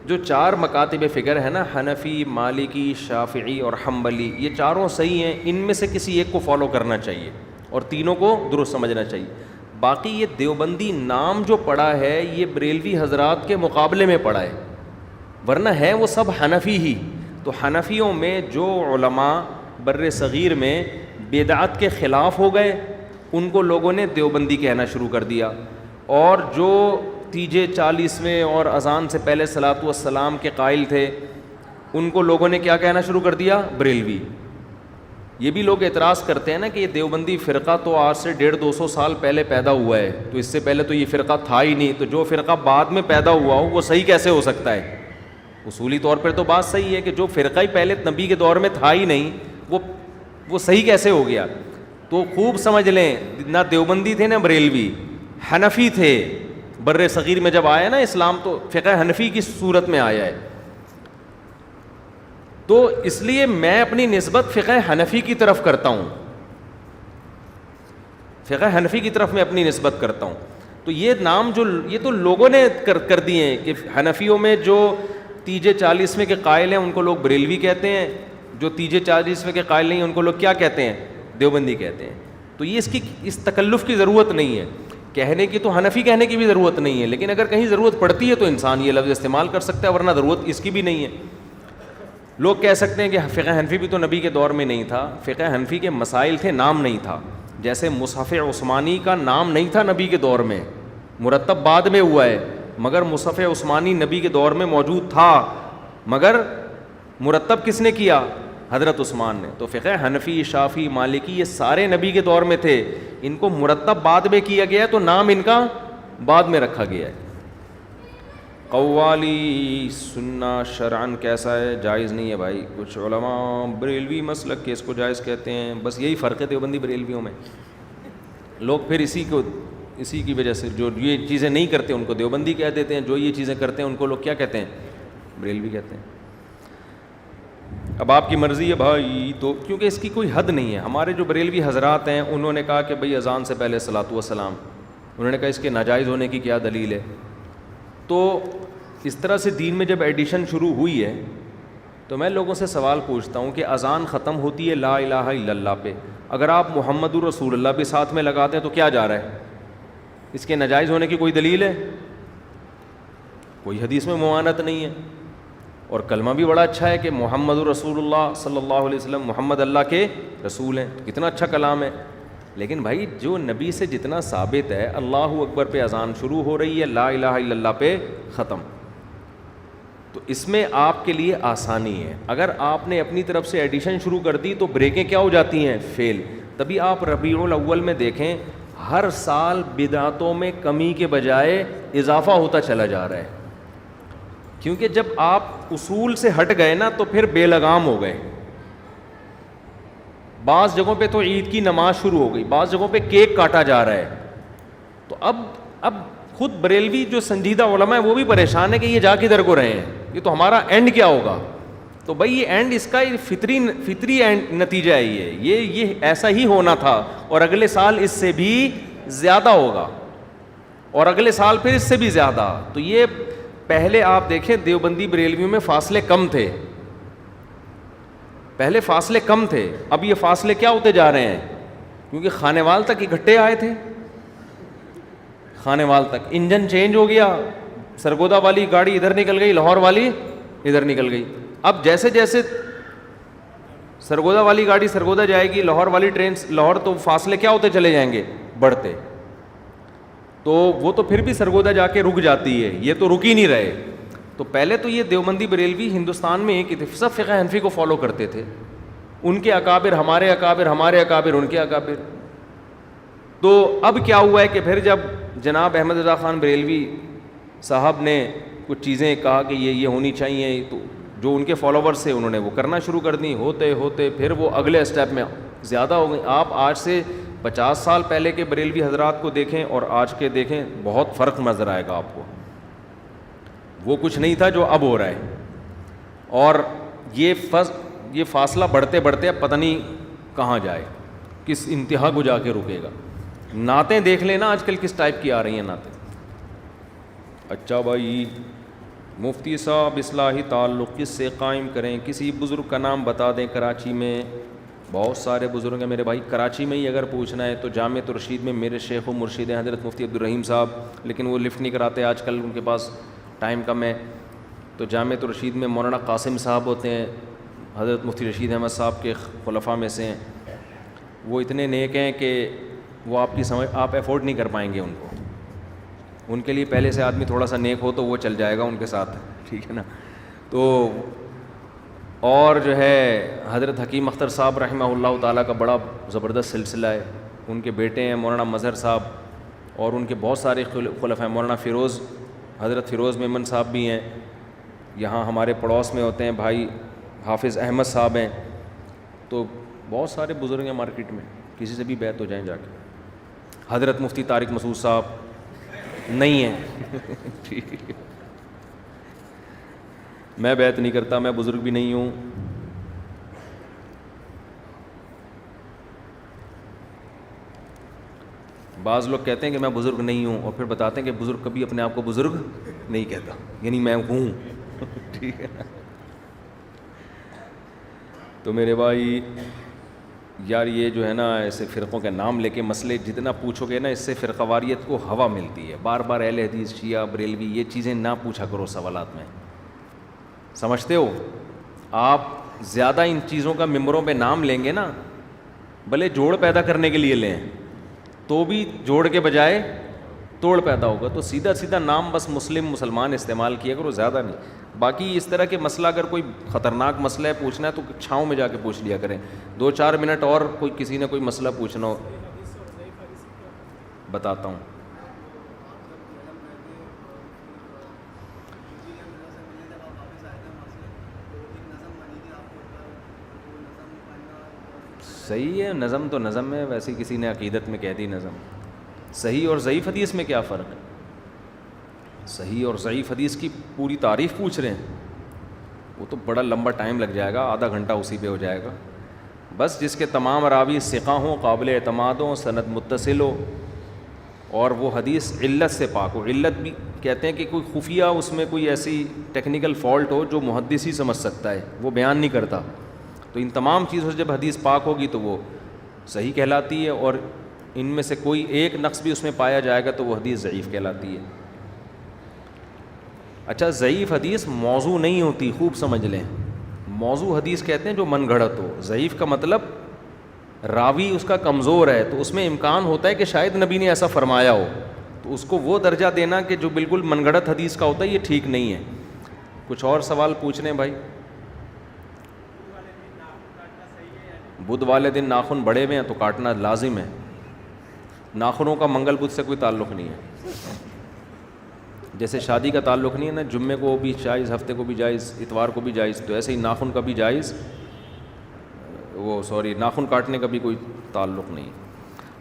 جو 4 مکاتب فکر ہے نا, حنفی, مالکی, شافعی اور حنبلی, یہ چاروں صحیح ہیں. ان میں سے کسی ایک کو فالو کرنا چاہیے اور تینوں کو درست سمجھنا چاہیے. باقی یہ دیوبندی نام جو پڑا ہے یہ بریلوی حضرات کے مقابلے میں پڑا ہے, ورنہ ہے وہ سب حنفی ہی. تو حنفیوں میں جو علماء بر صغیر میں بدعت کے خلاف ہو گئے ان کو لوگوں نے دیوبندی کہنا شروع کر دیا, اور جو تیجے 40ویں اور اذان سے پہلے صلاۃ والسلام کے قائل تھے ان کو لوگوں نے کیا کہنا شروع کر دیا؟ بریلوی. یہ بھی لوگ اعتراض کرتے ہیں نا کہ یہ دیوبندی فرقہ تو آج سے 150-200 سال پہلے پیدا ہوا ہے, تو اس سے پہلے تو یہ فرقہ تھا ہی نہیں, تو جو فرقہ بعد میں پیدا ہوا ہو وہ صحیح کیسے ہو سکتا ہے؟ اصولی طور پر تو بات صحیح ہے کہ جو فرقہ ہی پہلے نبی کے دور میں تھا ہی نہیں وہ صحیح کیسے ہو گیا؟ تو خوب سمجھ لیں, نہ دیوبندی تھے نہ بریلوی, حنفی تھے. بر صغیر میں جب آیا نا اسلام تو فقہ حنفی کی صورت میں آیا ہے. تو اس لیے میں اپنی نسبت فقہ حنفی کی طرف کرتا ہوں, فقہ حنفی کی طرف میں اپنی نسبت کرتا ہوں. تو یہ نام جو یہ تو لوگوں نے کر دیے ہیں کہ حنفیوں میں جو تیجے 40ویں کے قائل ہیں ان کو لوگ بریلوی کہتے ہیں, جو تیجے 40ویں کے قائل نہیں ان کو لوگ کیا کہتے ہیں؟ دیوبندی کہتے ہیں. تو یہ اس تکلف کی ضرورت نہیں ہے کہنے کی, تو حنفی کہنے کی بھی ضرورت نہیں ہے, لیکن اگر کہیں ضرورت پڑتی ہے تو انسان یہ لفظ استعمال کر سکتا ہے, ورنہ ضرورت اس کی بھی نہیں ہے. لوگ کہہ سکتے ہیں کہ فقہ حنفی بھی تو نبی کے دور میں نہیں تھا. فقہ حنفی کے مسائل تھے, نام نہیں تھا. جیسے مصحف عثمانی کا نام نہیں تھا نبی کے دور میں, مرتب بعد میں ہوا ہے, مگر مصحف عثمانی نبی کے دور میں موجود تھا, مگر مرتب کس نے کیا؟ حضرت عثمان نے. تو فقہ حنفی, شافعی, مالکی یہ سارے نبی کے دور میں تھے, ان کو مرتب بعد میں کیا گیا ہے, تو نام ان کا بعد میں رکھا گیا ہے. قوالی سننا شرعن کیسا ہے؟ جائز نہیں ہے بھائی. کچھ علماء بریلوی مسلک کے اس کو جائز کہتے ہیں. بس یہی فرق ہے دیوبندی بریلویوں میں. لوگ پھر اسی کی وجہ سے جو یہ چیزیں نہیں کرتے ان کو دیوبندی کہہ دیتے ہیں, جو یہ چیزیں کرتے ہیں ان کو لوگ کیا کہتے ہیں؟ بریلوی کہتے ہیں. اب آپ کی مرضی ہے بھائی, تو کیونکہ اس کی کوئی حد نہیں ہے. ہمارے جو بریلوی حضرات ہیں انہوں نے کہا کہ بھئی اذان سے پہلے صلاۃ والسلام, انہوں نے کہا اس کے ناجائز ہونے کی کیا دلیل ہے؟ تو اس طرح سے دین میں جب ایڈیشن شروع ہوئی ہے تو میں لوگوں سے سوال پوچھتا ہوں کہ اذان ختم ہوتی ہے لا الہ الا اللہ پہ, اگر آپ محمد الرسول اللہ بھی ساتھ میں لگاتے ہیں تو کیا جا رہا ہے؟ اس کے ناجائز ہونے کی کوئی دلیل ہے؟ کوئی حدیث میں ممانعت نہیں ہے. اور کلمہ بھی بڑا اچھا ہے کہ محمد الرسول اللہ صلی اللہ علیہ وسلم, محمد اللہ کے رسول ہیں, کتنا اچھا کلام ہے. لیکن بھائی جو نبی سے جتنا ثابت ہے, اللہ اکبر پہ اذان شروع ہو رہی ہے, لا الہ الا اللہ پہ ختم, تو اس میں آپ کے لیے آسانی ہے. اگر آپ نے اپنی طرف سے ایڈیشن شروع کر دی تو بریکیں کیا ہو جاتی ہیں؟ فیل. تبھی آپ ربیع الاول میں دیکھیں ہر سال بدعتوں میں کمی کے بجائے اضافہ ہوتا چلا جا رہا ہے, کیونکہ جب آپ اصول سے ہٹ گئے نا تو پھر بے لگام ہو گئے. بعض جگہوں پہ تو عید کی نماز شروع ہو گئی, بعض جگہوں پہ کیک کاٹا جا رہا ہے. تو اب خود بریلوی جو سنجیدہ علماء ہیں وہ بھی پریشان ہے کہ یہ جا کدھر کو رہے ہیں, یہ تو ہمارا اینڈ کیا ہوگا؟ تو بھائی یہ اینڈ اس کا فطری اینڈ نتیجہ ہے, یہ ایسا ہی ہونا تھا, اور اگلے سال اس سے بھی زیادہ ہوگا, اور اگلے سال پھر اس سے بھی زیادہ. تو یہ پہلے آپ دیکھیں دیوبندی بریلویوں میں فاصلے کم تھے, پہلے فاصلے کم تھے, اب یہ فاصلے کیا ہوتے جا رہے ہیں؟ کیونکہ خانے وال تک اکٹھے آئے تھے, خانے وال تک انجن چینج ہو گیا, سرگودا والی گاڑی ادھر نکل گئی, لاہور والی ادھر نکل گئی. اب جیسے جیسے سرگودا والی گاڑی سرگودا جائے گی, لاہور والی ٹرین لاہور, تو فاصلے کیا ہوتے چلے جائیں گے؟ بڑھتے. تو وہ تو پھر بھی سرگودا جا کے رک جاتی ہے, یہ تو رک ہی نہیں رہے. تو پہلے تو یہ دیوبندی بریلوی ہندوستان میں ایک سب فقہ حنفی کو فالو کرتے تھے, ان کے اکابر ہمارے اکابر, ہمارے اکابر ان کے اکابر. تو اب کیا ہوا ہے کہ پھر جب جناب احمد رضا خان بریلوی صاحب نے کچھ چیزیں کہا کہ یہ ہونی چاہیے, تو جو ان کے فالوورس تھے انہوں نے وہ کرنا شروع کر دی, ہوتے ہوتے پھر وہ اگلے اسٹیپ میں زیادہ ہو گئی. آپ آج سے 50 سال پہلے کے بریلوی حضرات کو دیکھیں اور آج کے دیکھیں, بہت فرق نظر آئے گا آپ کو. وہ کچھ نہیں تھا جو اب ہو رہا ہے, اور یہ فاصلہ بڑھتے بڑھتے اب پتہ نہیں کہاں جائے, کس انتہا کو جا کے رکے گا. نعتیں دیکھ لینا آج کل کس ٹائپ کی آ رہی ہیں نعتیں. اچھا بھائی مفتی صاحب اصلاحی تعلق کس سے قائم کریں؟ کسی بزرگ کا نام بتا دیں. کراچی میں بہت سارے بزرگ ہیں میرے بھائی, کراچی میں ہی اگر پوچھنا ہے تو جامعۃ الرشید میں میرے شیخ و مرشد ہیں حضرت مفتی عبدالرحیم صاحب, لیکن وہ لفٹ نہیں کراتے آج کل, ان کے پاس ٹائم کم ہے. تو جامعۃ الرشید میں مولانا قاسم صاحب ہوتے ہیں, حضرت مفتی رشید احمد صاحب کے خلفاء میں سے ہیں. وہ اتنے نیک ہیں کہ وہ آپ افورڈ نہیں کر پائیں گے ان کو. ان کے لیے پہلے سے آدمی تھوڑا سا نیک ہو تو وہ چل جائے گا ان کے ساتھ, ٹھیک ہے نا. تو اور جو ہے حضرت حکیم اختر صاحب رحمہ اللہ تعالیٰ کا بڑا زبردست سلسلہ ہے. ان کے بیٹے ہیں مولانا مظہر صاحب, اور ان کے بہت سارے خلفاء ہیں. مولانا حضرت فیروز میمن صاحب بھی ہیں, یہاں ہمارے پڑوس میں ہوتے ہیں. بھائی حافظ احمد صاحب ہیں. تو بہت سارے بزرگ ہیں مارکیٹ میں, کسی سے بھی بیعت ہو جائیں جا کے. حضرت مفتی طارق مسعود صاحب نہیں ہیں, ٹھیک ہے, میں بیعت نہیں کرتا, میں بزرگ بھی نہیں ہوں. بعض لوگ کہتے ہیں کہ میں بزرگ نہیں ہوں, اور پھر بتاتے ہیں کہ بزرگ کبھی اپنے آپ کو بزرگ نہیں کہتا, یعنی میں ہوں, ٹھیک ہے. تو میرے بھائی یار یہ جو ہے نا ایسے فرقوں کے نام لے کے مسئلے جتنا پوچھو گے نا, اس سے فرقواریت کو ہوا ملتی ہے. بار بار اہل حدیث, شیعہ, بریلوی, یہ چیزیں نہ پوچھا کرو سوالات میں, سمجھتے ہو. آپ زیادہ ان چیزوں کا ممبروں پہ نام لیں گے نا, بھلے جوڑ پیدا کرنے کے لیے لیں تو بھی جوڑ کے بجائے توڑ پیدا ہوگا. تو سیدھا سیدھا نام بس مسلمان استعمال کیا کرو, زیادہ نہیں. باقی اس طرح کے مسئلہ اگر کوئی خطرناک مسئلہ ہے پوچھنا ہے تو چھاؤں میں جا کے پوچھ لیا کریں. 2-4 منٹ اور کوئی کسی نے کوئی مسئلہ پوچھنا ہو بتاتا ہوں. صحیح ہے، نظم تو نظم ہے، ویسے کسی نے عقیدت میں کہہ دی نظم. صحیح اور ضعیف حدیث میں کیا فرق ہے؟ صحیح اور ضعیف حدیث کی پوری تعریف پوچھ رہے ہیں، وہ تو بڑا لمبا ٹائم لگ جائے گا، آدھا گھنٹہ اسی پہ ہو جائے گا. بس جس کے تمام راوی ثقہ ہوں، قابل اعتماد ہوں، سند متصل ہو، اور وہ حدیث علت سے پاک ہو. علت بھی کہتے ہیں کہ کوئی خفیہ اس میں کوئی ایسی ٹیکنیکل فالٹ ہو جو محدث ہی سمجھ سکتا ہے، وہ بیان نہیں کرتا. تو ان تمام چیزوں سے جب حدیث پاک ہوگی تو وہ صحیح کہلاتی ہے، اور ان میں سے کوئی ایک نقص بھی اس میں پایا جائے گا تو وہ حدیث ضعیف کہلاتی ہے. اچھا، ضعیف حدیث موضوع نہیں ہوتی، خوب سمجھ لیں. موضوع حدیث کہتے ہیں جو من گھڑت ہو. ضعیف کا مطلب راوی اس کا کمزور ہے، تو اس میں امکان ہوتا ہے کہ شاید نبی نے ایسا فرمایا ہو، تو اس کو وہ درجہ دینا کہ جو بالکل من گھڑت حدیث کا ہوتا ہے، یہ ٹھیک نہیں ہے. کچھ اور سوال پوچھ لیں بھائی. بدھ والے دن ناخن بڑے ہوئے ہیں تو کاٹنا لازم ہے. ناخنوں کا منگل بدھ سے کوئی تعلق نہیں ہے. جیسے شادی کا تعلق نہیں ہے نا، جمعے کو بھی جائز، ہفتے کو بھی جائز، اتوار کو بھی جائز، تو ایسے ہی ناخن کا بھی جائز، ناخن کاٹنے کا بھی کوئی تعلق نہیں.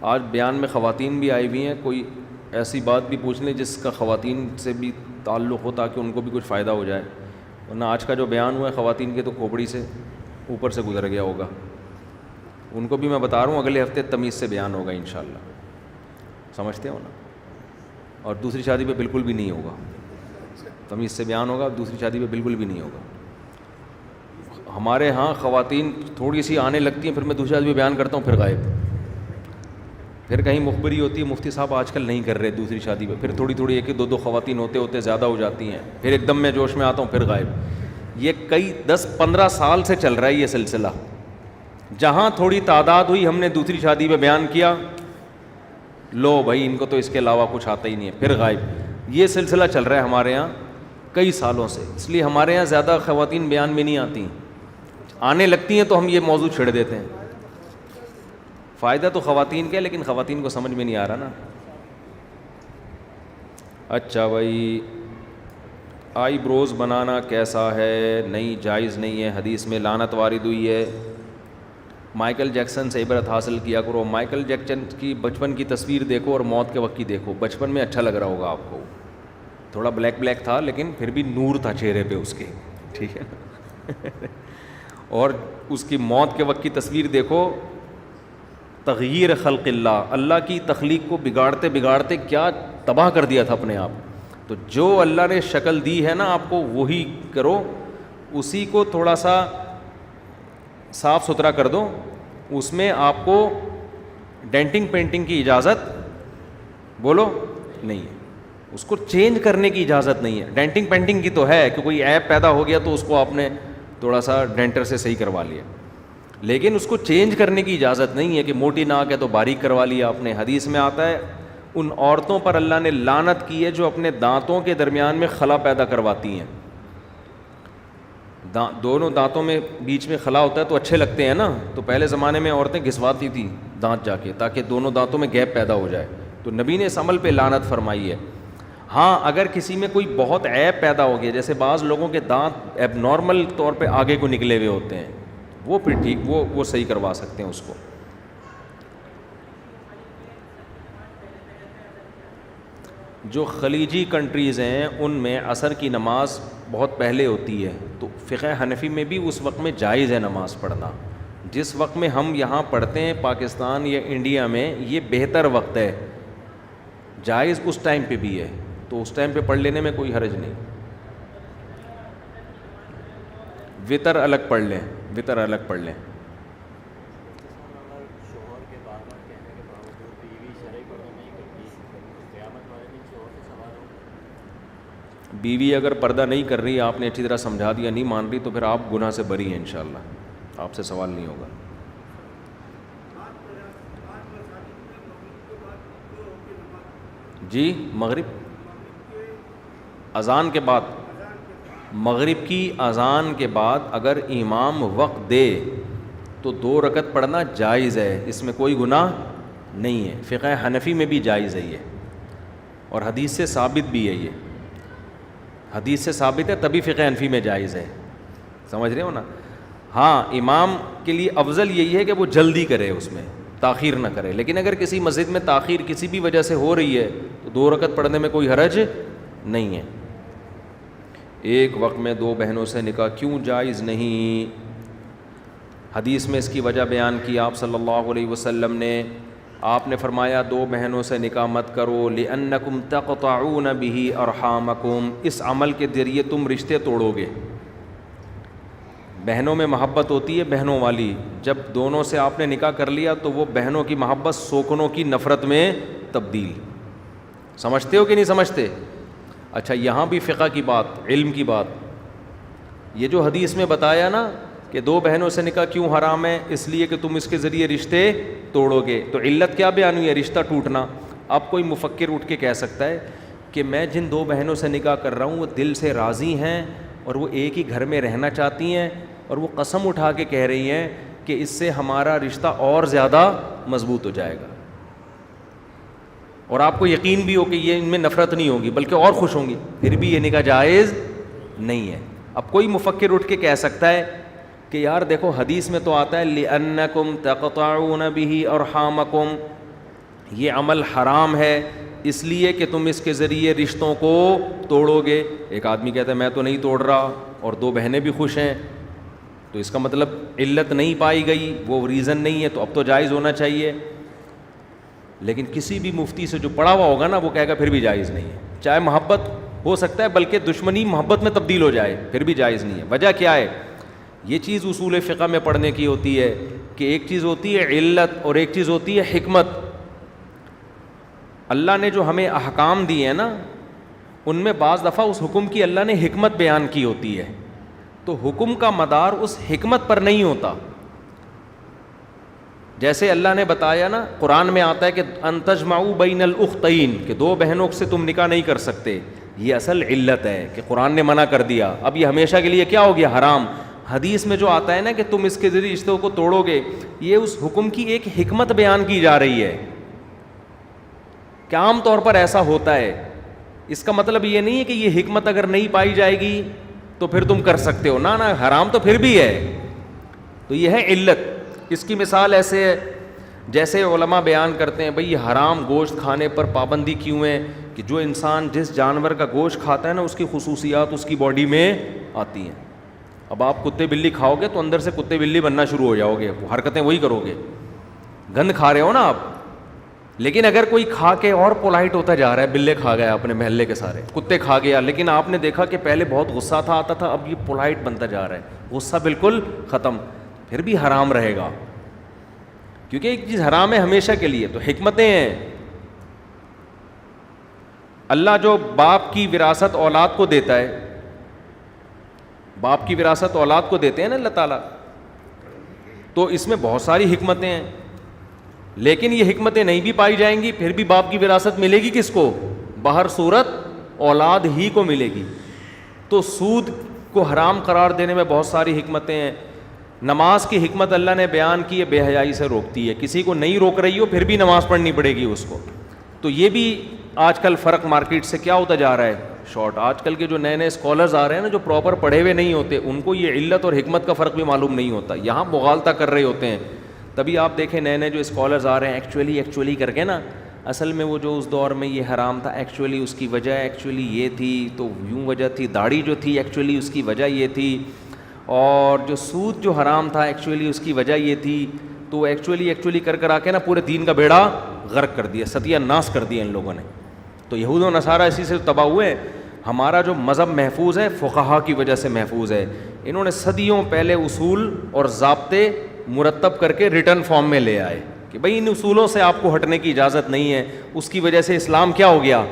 آج بیان میں خواتین بھی آئی ہوئی ہیں، کوئی ایسی بات بھی پوچھ لیں جس کا خواتین سے بھی تعلق ہو تاکہ ان کو بھی کچھ فائدہ ہو جائے. ورنہ آج کا جو بیان ہوا ہے خواتین کے تو کھوپڑی سے اوپر سے گزر گیا ہوگا. ان کو بھی میں بتا رہا ہوں اگلے ہفتے تمیز سے بیان ہوگا انشاءاللہ. سمجھتے ہو نا؟ اور دوسری شادی پہ بالکل بھی نہیں ہوگا، تمیز سے بیان ہوگا، دوسری شادی پہ بالکل بھی نہیں ہوگا. ہمارے ہاں خواتین تھوڑی سی آنے لگتی ہیں، پھر میں دوسری شادی پہ بیان کرتا ہوں، پھر غائب. پھر کہیں مخبری ہوتی ہے، مفتی صاحب آج کل نہیں کر رہے دوسری شادی پہ، پھر تھوڑی تھوڑی ایک دو خواتین ہوتے ہوتے زیادہ ہو جاتی ہیں، پھر ایک دم میں جوش میں آتا ہوں، پھر غائب. یہ کئی 10-15 سال سے چل رہا ہے یہ سلسلہ. جہاں تھوڑی تعداد ہوئی ہم نے دوسری شادی پہ بیان کیا، لو بھائی ان کو تو اس کے علاوہ کچھ آتا ہی نہیں ہے، پھر غائب. یہ سلسلہ چل رہا ہے ہمارے ہاں کئی سالوں سے. اس لیے ہمارے ہاں زیادہ خواتین بیان میں نہیں آتی، آنے لگتی ہیں تو ہم یہ موضوع چھیڑ دیتے ہیں. فائدہ تو خواتین کا ہے لیکن خواتین کو سمجھ میں نہیں آ رہا نا. اچھا بھائی، آئی بروز بنانا کیسا ہے؟ نہیں، جائز نہیں ہے، حدیث میں لعنت وارد ہوئی ہے. مائیکل جیکسن سے عبرت حاصل کیا کرو. مائیکل جیکسن کی بچپن کی تصویر دیکھو اور موت کے وقت کی دیکھو. بچپن میں اچھا لگ رہا ہوگا آپ کو، تھوڑا بلیک تھا لیکن پھر بھی نور تھا چہرے پہ اس کے، ٹھیک ہے. اور اس کی موت کے وقت کی تصویر دیکھو، تغییر خلق اللہ، اللہ کی تخلیق کو بگاڑتے بگاڑتے کیا تباہ کر دیا تھا اپنے آپ. تو جو اللہ نے شکل دی ہے نا آپ کو وہی کرو، اسی کو تھوڑا سا صاف ستھرا کر دو. اس میں آپ کو ڈینٹنگ پینٹنگ کی اجازت بولو نہیں ہے، اس کو چینج کرنے کی اجازت نہیں ہے. ڈینٹنگ پینٹنگ کی تو ہے کہ کوئی ایپ پیدا ہو گیا تو اس کو آپ نے تھوڑا سا ڈینٹر سے صحیح کروا لیا، لیکن اس کو چینج کرنے کی اجازت نہیں ہے کہ موٹی ناک ہے تو باریک کروا لیا آپ نے. حدیث میں آتا ہے ان عورتوں پر اللہ نے لعنت کی ہے جو اپنے دانتوں کے درمیان میں خلا پیدا کرواتی ہیں. دونوں دانتوں میں بیچ میں خلا ہوتا ہے تو اچھے لگتے ہیں نا، تو پہلے زمانے میں عورتیں گھسواتی تھیں دانت جا کے تاکہ دونوں دانتوں میں گیپ پیدا ہو جائے. تو نبی نے اس عمل پہ لعنت فرمائی ہے. ہاں اگر کسی میں کوئی بہت عیب پیدا ہو گیا، جیسے بعض لوگوں کے دانت ایب نارمل طور پہ آگے کو نکلے ہوئے ہوتے ہیں، وہ پھر ٹھیک، وہ صحیح کروا سکتے ہیں اس کو. جو خلیجی کنٹریز ہیں ان میں عصر کی نماز بہت پہلے ہوتی ہے، تو فقہ حنفی میں بھی اس وقت میں جائز ہے نماز پڑھنا. جس وقت میں ہم یہاں پڑھتے ہیں پاکستان یا انڈیا میں، یہ بہتر وقت ہے، جائز اس ٹائم پہ بھی ہے، تو اس ٹائم پہ پڑھ لینے میں کوئی حرج نہیں. وطر الگ پڑھ لیں، وطر الگ پڑھ لیں. بیوی اگر پردہ نہیں کر رہی، آپ نے اچھی طرح سمجھا دیا، نہیں مان رہی، تو پھر آپ گناہ سے بری ہیں انشاءاللہ، آپ سے سوال نہیں ہوگا. جی مغرب اذان کے بعد، مغرب کی اذان کے بعد اگر امام وقت دے تو 2 رکعت پڑھنا جائز ہے، اس میں کوئی گناہ نہیں ہے. فقہ حنفی میں بھی جائز ہے یہ، اور حدیث سے ثابت بھی ہے. یہ حدیث سے ثابت ہے تبھی فقہ حنفی میں جائز ہے، سمجھ رہے ہو نا. ہاں امام کے لیے افضل یہی ہے کہ وہ جلدی کرے، اس میں تاخیر نہ کرے، لیکن اگر کسی مسجد میں تاخیر کسی بھی وجہ سے ہو رہی ہے تو 2 رکعت پڑھنے میں کوئی حرج نہیں ہے۔ ایک وقت میں 2 بہنوں سے نکاح کیوں جائز نہیں؟ حدیث میں اس کی وجہ بیان کی آپ صلی اللہ علیہ وسلم نے، آپ نے فرمایا 2 بہنوں سے نکاح مت کرو، لِأَنَّكُمْ تَقْطَعُونَ بِهِ أَرْحَامَكُمْ، اس عمل کے ذریعے تم رشتے توڑو گے۔ بہنوں میں محبت ہوتی ہے بہنوں والی، جب دونوں سے آپ نے نکاح کر لیا تو وہ بہنوں کی محبت سوکنوں کی نفرت میں تبدیل، سمجھتے ہو کہ نہیں سمجھتے؟ اچھا یہاں بھی فقہ کی بات، علم کی بات، یہ جو حدیث میں بتایا نا کہ 2 بہنوں سے نکاح کیوں حرام ہے، اس لیے کہ تم اس کے ذریعے رشتے توڑو گے، تو علت کیا بیان ہوئی ہے؟ رشتہ ٹوٹنا۔ اب کوئی مفکر اٹھ کے کہہ سکتا ہے کہ میں جن 2 بہنوں سے نکاح کر رہا ہوں وہ دل سے راضی ہیں اور وہ ایک ہی گھر میں رہنا چاہتی ہیں، اور وہ قسم اٹھا کے کہہ رہی ہیں کہ اس سے ہمارا رشتہ اور زیادہ مضبوط ہو جائے گا، اور آپ کو یقین بھی ہو کہ یہ ان میں نفرت نہیں ہوگی بلکہ اور خوش ہوں گی، پھر بھی یہ نکاح جائز نہیں ہے۔ اب کوئی مفکر اٹھ کے کہہ سکتا ہے کہ یار دیکھو حدیث میں تو آتا ہے لِأَنَّكُمْ تَقْطَعُونَ بِهِ أَرْحَامَكُمْ، یہ عمل حرام ہے اس لیے کہ تم اس کے ذریعے رشتوں کو توڑو گے۔ ایک آدمی کہتا ہے میں تو نہیں توڑ رہا اور 2 بہنیں بھی خوش ہیں، تو اس کا مطلب علت نہیں پائی گئی، وہ ریزن نہیں ہے، تو اب تو جائز ہونا چاہیے۔ لیکن کسی بھی مفتی سے جو پڑھا ہوا ہوگا نا وہ کہے گا پھر بھی جائز نہیں ہے، چاہے محبت ہو سکتا ہے بلکہ دشمنی محبت میں تبدیل ہو جائے، پھر بھی جائز نہیں ہے۔ وجہ کیا ہے؟ یہ چیز اصول فقہ میں پڑھنے کی ہوتی ہے کہ ایک چیز ہوتی ہے علت اور ایک چیز ہوتی ہے حکمت۔ اللہ نے جو ہمیں احکام دیے ہیں نا ان میں بعض دفعہ اس حکم کی اللہ نے حکمت بیان کی ہوتی ہے، تو حکم کا مدار اس حکمت پر نہیں ہوتا۔ جیسے اللہ نے بتایا نا قرآن میں آتا ہے کہ ان تجمعوا بین الاختین، کہ 2 بہنوں سے تم نکاح نہیں کر سکتے، یہ اصل علت ہے کہ قرآن نے منع کر دیا، اب یہ ہمیشہ کے لیے کیا ہو گیا؟ حرام۔ حدیث میں جو آتا ہے نا کہ تم اس کے ذریعے رشتوں کو توڑو گے، یہ اس حکم کی ایک حکمت بیان کی جا رہی ہے کہ عام طور پر ایسا ہوتا ہے۔ اس کا مطلب یہ نہیں ہے کہ یہ حکمت اگر نہیں پائی جائے گی تو پھر تم کر سکتے ہو، نہ حرام تو پھر بھی ہے۔ تو یہ ہے علت۔ اس کی مثال ایسے ہے جیسے علماء بیان کرتے ہیں بھئی یہ حرام گوشت کھانے پر پابندی کیوں ہے کہ جو انسان جس جانور کا گوشت کھاتا ہے نا اس کی خصوصیات اس کی باڈی میں آتی ہیں۔ اب آپ کتے بلی کھاؤ گے تو اندر سے کتے بلی بننا شروع ہو جاؤ گے، حرکتیں وہی کرو گے، گند کھا رہے ہو نا آپ۔ لیکن اگر کوئی کھا کے اور پولائٹ ہوتا جا رہا ہے، بلے کھا گیا اپنے محلے کے سارے، کتے کھا گیا، لیکن آپ نے دیکھا کہ پہلے بہت غصہ تھا آتا تھا، اب یہ پولائٹ بنتا جا رہا ہے، غصہ بالکل ختم، پھر بھی حرام رہے گا کیونکہ ایک چیز حرام ہے ہمیشہ کے لیے۔ تو حکمتیں ہیں۔ اللہ جو باپ کی وراثت اولاد کو دیتا ہے، باپ کی وراثت اولاد کو دیتے ہیں نا اللہ تعالیٰ، تو اس میں بہت ساری حکمتیں ہیں، لیکن یہ حکمتیں نہیں بھی پائی جائیں گی پھر بھی باپ کی وراثت ملے گی کس کو؟ بہر صورت اولاد ہی کو ملے گی۔ تو سود کو حرام قرار دینے میں بہت ساری حکمتیں ہیں۔ نماز کی حکمت اللہ نے بیان کی ہے، بے حیائی سے روکتی ہے، کسی کو نہیں روک رہی ہو پھر بھی نماز پڑھنی پڑے گی اس کو۔ تو یہ بھی آج کل فرق مارکیٹ سے کیا ہوتا جا رہا ہے؟ شارٹ۔ آج کل کے جو نئے نئے اسکالرز آ رہے ہیں نا جو پراپر پڑھے ہوئے نہیں ہوتے، ان کو یہ علت اور حکمت کا فرق بھی معلوم نہیں ہوتا، یہاں مغالطہ کر رہے ہوتے ہیں۔ تبھی آپ دیکھیں نئے نئے جو اسکالرز آ رہے ہیں ایکچولی کر کے نا، اصل میں وہ جو اس دور میں یہ حرام تھا ایکچولی اس کی وجہ ایکچولی یہ تھی، تو یوں وجہ تھی، داڑھی جو تھی ایکچولی اس کی وجہ یہ تھی، اور جو سود جو حرام تھا ایکچولی اس کی وجہ یہ تھی، تو ایکچولی کر آ کے نا پورے دین کا بیڑا غرق کر دیا، ستیہ ناس کر دیا ان لوگوں نے۔ تو یہود و نصارہ اسی سے تباہ ہوئے۔ ہمارا جو مذہب محفوظ ہے فقہا کی وجہ سے محفوظ ہے، انہوں نے صدیوں پہلے اصول اور ضابطے مرتب کر کے ریٹن فارم میں لے آئے کہ بھئی ان اصولوں سے آپ کو ہٹنے کی اجازت نہیں ہے، اس کی وجہ سے اسلام کیا ہو گیا؟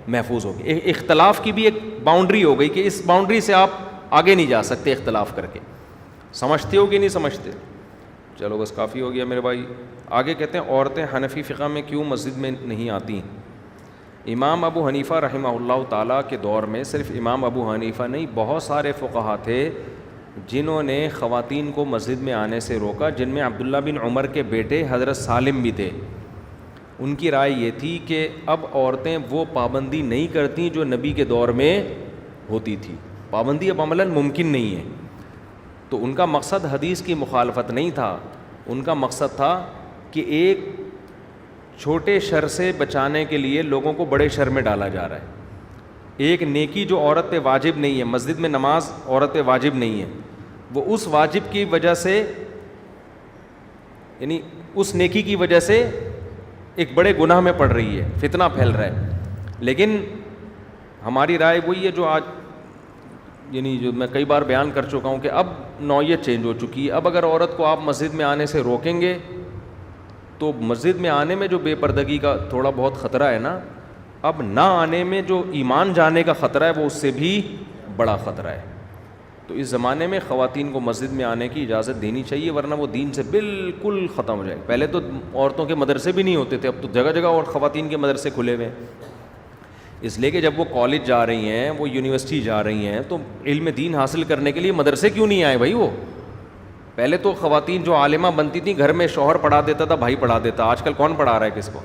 محفوظ ہو گیا۔ اختلاف کی بھی ایک باؤنڈری ہو گئی کہ اس باؤنڈری سے آپ آگے نہیں جا سکتے اختلاف کر کے۔ سمجھتے ہو کہ نہیں سمجھتے؟ چلو بس کافی ہو گیا میرے بھائی۔ آگے کہتے ہیں عورتیں حنفی فقہ میں کیوں مسجد میں نہیں آتی؟ امام ابو حنیفہ رحمہ اللہ تعالیٰ کے دور میں صرف امام ابو حنیفہ نہیں، بہت سارے فقہا تھے جنہوں نے خواتین کو مسجد میں آنے سے روکا، جن میں عبداللہ بن عمر کے بیٹے حضرت سالم بھی تھے۔ ان کی رائے یہ تھی کہ اب عورتیں وہ پابندی نہیں کرتی جو نبی کے دور میں ہوتی تھی، پابندی اب عملاً ممکن نہیں ہے۔ تو ان کا مقصد حدیث کی مخالفت نہیں تھا، ان کا مقصد تھا کہ ایک چھوٹے شر سے بچانے کے لیے لوگوں کو بڑے شر میں ڈالا جا رہا ہے. ایک نیکی جو عورت پہ واجب نہیں ہے، مسجد میں نماز عورت پہ واجب نہیں ہے، وہ اس واجب کی وجہ سے، یعنی اس نیکی کی وجہ سے ایک بڑے گناہ میں پڑ رہی ہے، فتنہ پھیل رہا ہے. لیکن ہماری رائے وہی ہے جو آج، یعنی جو میں کئی بار بیان کر چکا ہوں کہ اب نوعیت چینج ہو چکی ہے. اب اگر عورت کو آپ مسجد میں آنے سے روکیں گے تو مسجد میں آنے میں جو بے پردگی کا تھوڑا بہت خطرہ ہے نا، اب نہ آنے میں جو ایمان جانے کا خطرہ ہے وہ اس سے بھی بڑا خطرہ ہے. تو اس زمانے میں خواتین کو مسجد میں آنے کی اجازت دینی چاہیے، ورنہ وہ دین سے بالکل ختم ہو جائے. پہلے تو عورتوں کے مدرسے بھی نہیں ہوتے تھے، اب تو جگہ جگہ اور خواتین کے مدرسے کھلے ہوئے ہیں. اس لیے کہ جب وہ کالج جا رہی ہیں، وہ یونیورسٹی جا رہی ہیں، تو علم دین حاصل کرنے کے لیے مدرسے کیوں نہیں آئے بھائی؟ وہ پہلے تو خواتین جو عالمہ بنتی تھیں گھر میں شوہر پڑھا دیتا تھا، بھائی پڑھا دیتا. آج کل کون پڑھا رہا ہے کس کو؟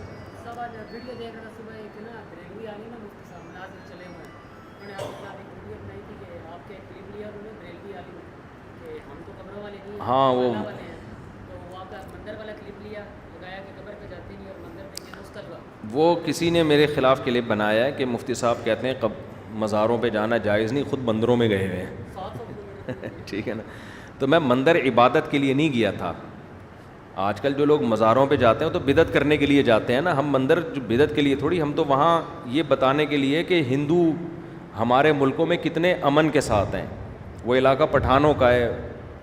ہاں وہ کسی نے میرے خلاف کلپ بنایا ہے کہ مفتی صاحب کہتے ہیں مزاروں پہ جانا جائز نہیں، خود مندروں میں گئے ہوئے ہیں. ٹھیک ہے نا؟ تو میں مندر عبادت کے لیے نہیں گیا تھا. آج کل جو لوگ مزاروں پہ جاتے ہیں تو بدعت کرنے کے لیے جاتے ہیں نا. ہم مندر جو بدعت کے لیے تھوڑی، ہم تو وہاں یہ بتانے کے لیے کہ ہندو ہمارے ملکوں میں کتنے امن کے ساتھ ہیں. وہ علاقہ پٹھانوں کا ہے،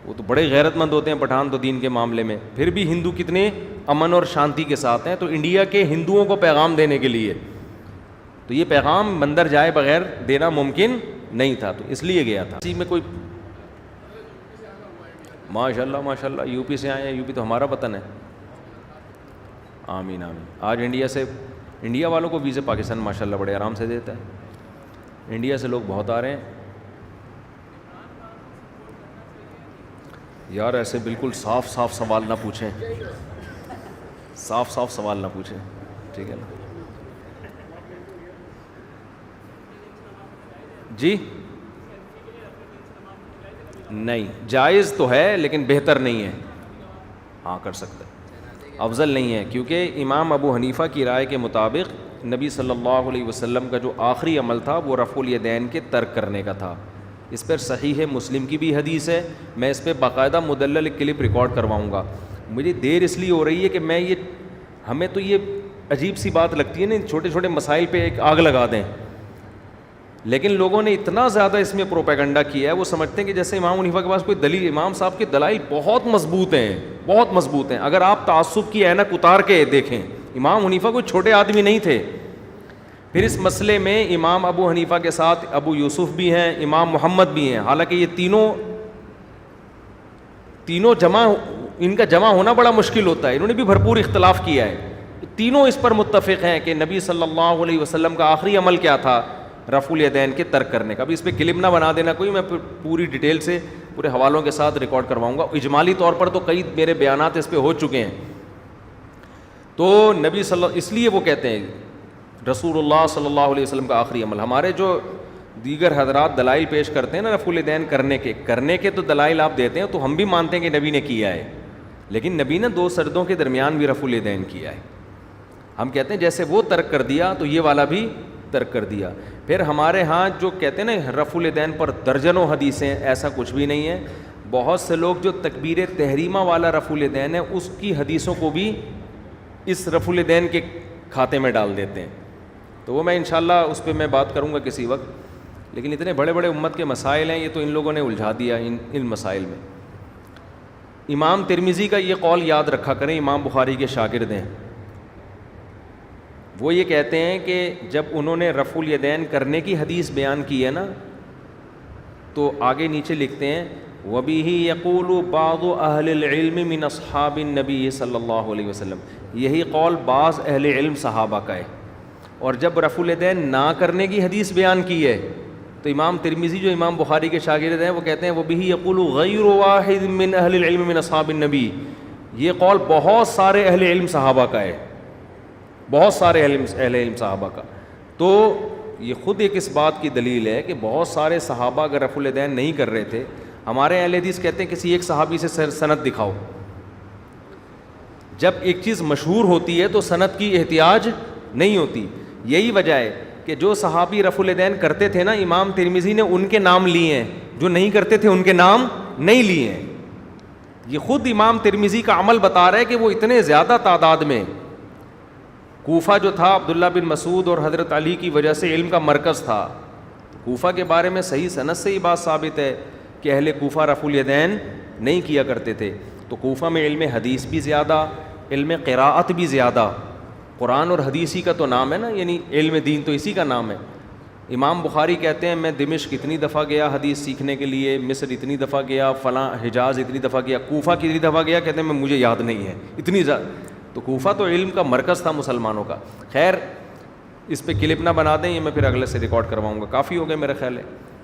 وہ تو بڑے غیرت مند ہوتے ہیں پٹھان تو دین کے معاملے میں، پھر بھی ہندو کتنے امن اور شانتی کے ساتھ ہیں. تو انڈیا کے ہندوؤں کو پیغام دینے کے لیے تو یہ پیغام مندر جائے بغیر دینا ممکن نہیں تھا، تو اس لیے گیا تھا. اسی میں کوئی ماشاء اللہ یو پی سے آئے ہیں، یو پی تو ہمارا وطن ہے. آمین آمین. آج انڈیا والوں کو ویزے پاکستان ماشاء اللہ بڑے آرام سے دیتا ہے. انڈیا سے لوگ بہت آ رہے ہیں یار. ایسے بالکل صاف سوال نہ پوچھیں، صاف سوال نہ پوچھیں، ٹھیک ہے نا؟ جی نہیں، جائز تو ہے لیکن بہتر نہیں ہے. ہاں کر سکتے، افضل نہیں ہے، کیونکہ امام ابو حنیفہ کی رائے کے مطابق نبی صلی اللہ علیہ وسلم کا جو آخری عمل تھا وہ رفع الیدین کے ترک کرنے کا تھا. اس پر صحیح ہے مسلم کی بھی حدیث ہے. میں اس پہ باقاعدہ مدلل کلپ ریکارڈ کرواؤں گا. مجھے دیر اس لیے ہو رہی ہے کہ ہمیں تو یہ عجیب سی بات لگتی ہے نا، چھوٹے چھوٹے مسائل پہ ایک آگ لگا دیں. لیکن لوگوں نے اتنا زیادہ اس میں پروپیگنڈا کیا ہے، وہ سمجھتے ہیں کہ جیسے امام حنیفہ کے پاس کوئی دلیل، امام صاحب کے دلائل بہت مضبوط ہیں، بہت مضبوط ہیں. اگر آپ تعصب کی اینک اتار کے دیکھیں، امام حنیفہ کوئی چھوٹے آدمی نہیں تھے. پھر اس مسئلے میں امام ابو حنیفہ کے ساتھ ابو یوسف بھی ہیں، امام محمد بھی ہیں. حالانکہ یہ تینوں ان کا جمع ہونا بڑا مشکل ہوتا ہے، انہوں نے بھی بھرپور اختلاف کیا ہے. تینوں اس پر متفق ہیں کہ نبی صلی اللہ علیہ وسلم کا آخری عمل کیا تھا؟ رفع الیدین کے ترک کرنے کا. ابھی اس پہ کلپ نہ بنا دینا کوئی، میں پوری ڈیٹیل سے پورے حوالوں کے ساتھ ریکارڈ کرواؤں گا. اجمالی طور پر تو کئی میرے بیانات اس پہ ہو چکے ہیں. تو نبی اس لیے وہ کہتے ہیں رسول اللہ صلی اللہ علیہ وسلم کا آخری عمل. ہمارے جو دیگر حضرات دلائل پیش کرتے ہیں نا رفع الیدین کرنے کے تو دلائل آپ دیتے ہیں، تو ہم بھی مانتے ہیں کہ نبی نے کیا ہے، لیکن نبی نے 2 سردوں کے درمیان بھی رفع الیدین کیا ہے. ہم کہتے ہیں جیسے وہ ترک کر دیا تو یہ والا بھی ترک کر دیا. پھر ہمارے ہاں جو کہتے ہیں نا رفع الیدین پر درجنوں حدیثیں، ایسا کچھ بھی نہیں ہے. بہت سے لوگ جو تکبیر تحریمہ والا رفع الیدین ہے اس کی حدیثوں کو بھی اس رفع الیدین کے کھاتے میں ڈال دیتے ہیں. تو وہ میں انشاءاللہ اس پہ میں بات کروں گا کسی وقت. لیکن اتنے بڑے بڑے امت کے مسائل ہیں، یہ تو ان لوگوں نے الجھا دیا ان مسائل میں. امام ترمذی کا یہ قول یاد رکھا کریں، امام بخاری کے شاگرد ہیں. وہ یہ کہتے ہیں کہ جب انہوں نے رفع الیدین کرنے کی حدیث بیان کی ہے نا، تو آگے نیچے لکھتے ہیں وَبِهِ يَقُولُ بَعْضُ أَهْلِ الْعِلْمِ مِنْ أَصْحَابِ النَّبِيِّ صلی اللہ علیہ وسلم. یہی قول بعض اہل علم صحابہ کا ہے. اور جب رفع الیدین نہ کرنے کی حدیث بیان کی ہے تو امام ترمذی جو امام بخاری کے شاگرد ہیں وہ کہتے ہیں وَبِهِ يَقُولُ غَيْرُ وَاحِدٍ مِّنْ أَهْلِ الْعِلْمِ مِنْ أَصْحَابِ النَّبِيِّ. یہ قول بہت سارے اہل علم صحابہ کا ہے، بہت سارے اہل علم صحابہ کا. تو یہ خود ایک اس بات کی دلیل ہے کہ بہت سارے صحابہ اگر رفع الیدین نہیں کر رہے تھے، ہمارے اہل حدیث کہتے ہیں کسی ایک صحابی سے سند دکھاؤ. جب ایک چیز مشہور ہوتی ہے تو سند کی احتیاج نہیں ہوتی. یہی وجہ ہے کہ جو صحابی رفع الیدین کرتے تھے نا, امام ترمذی نے ان کے نام لیے ہیں, جو نہیں کرتے تھے ان کے نام نہیں لیے ہیں. یہ خود امام ترمذی کا عمل بتا رہا ہے کہ وہ اتنے زیادہ تعداد میں, کوفہ جو تھا عبداللہ بن مسعود اور حضرت علی کی وجہ سے علم کا مرکز تھا. کوفہ کے بارے میں صحیح سند سے ہی بات ثابت ہے کہ اہل کوفہ رفع الیدین نہیں کیا کرتے تھے. تو کوفہ میں علم حدیث بھی زیادہ, علم قراءت بھی زیادہ. قرآن اور حدیث ہی کا تو نام ہے نا, یعنی علم دین تو اسی کا نام ہے. امام بخاری کہتے ہیں میں دمشق اتنی دفعہ گیا حدیث سیکھنے کے لیے, مصر اتنی دفعہ گیا, فلاں حجاز اتنی دفعہ گیا, کوفہ کتنی دفعہ گیا, کہتے ہیں مجھے یاد نہیں ہے اتنی زیادہ. تو کوفہ تو علم کا مرکز تھا مسلمانوں کا. خیر اس پہ کلپ نہ بنا دیں, یہ میں پھر اگلے سے ریکارڈ کرواؤں گا, کافی ہو گئے میرا خیال ہے.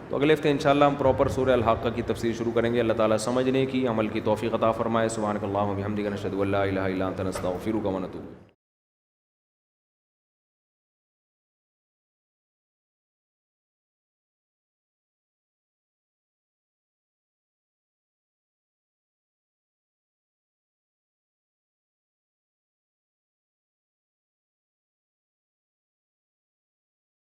تو اگلے ہفتے انشاءاللہ ہم پراپر سورہ الحاقہ کی تفسیر شروع کریں گے. اللہ تعالیٰ سمجھنے کی, عمل کی توفیق عطا فرمائے. سبحانک اللہم و بحمدک نشہد ان لا الہ الا انت نستغفرک و نتوب.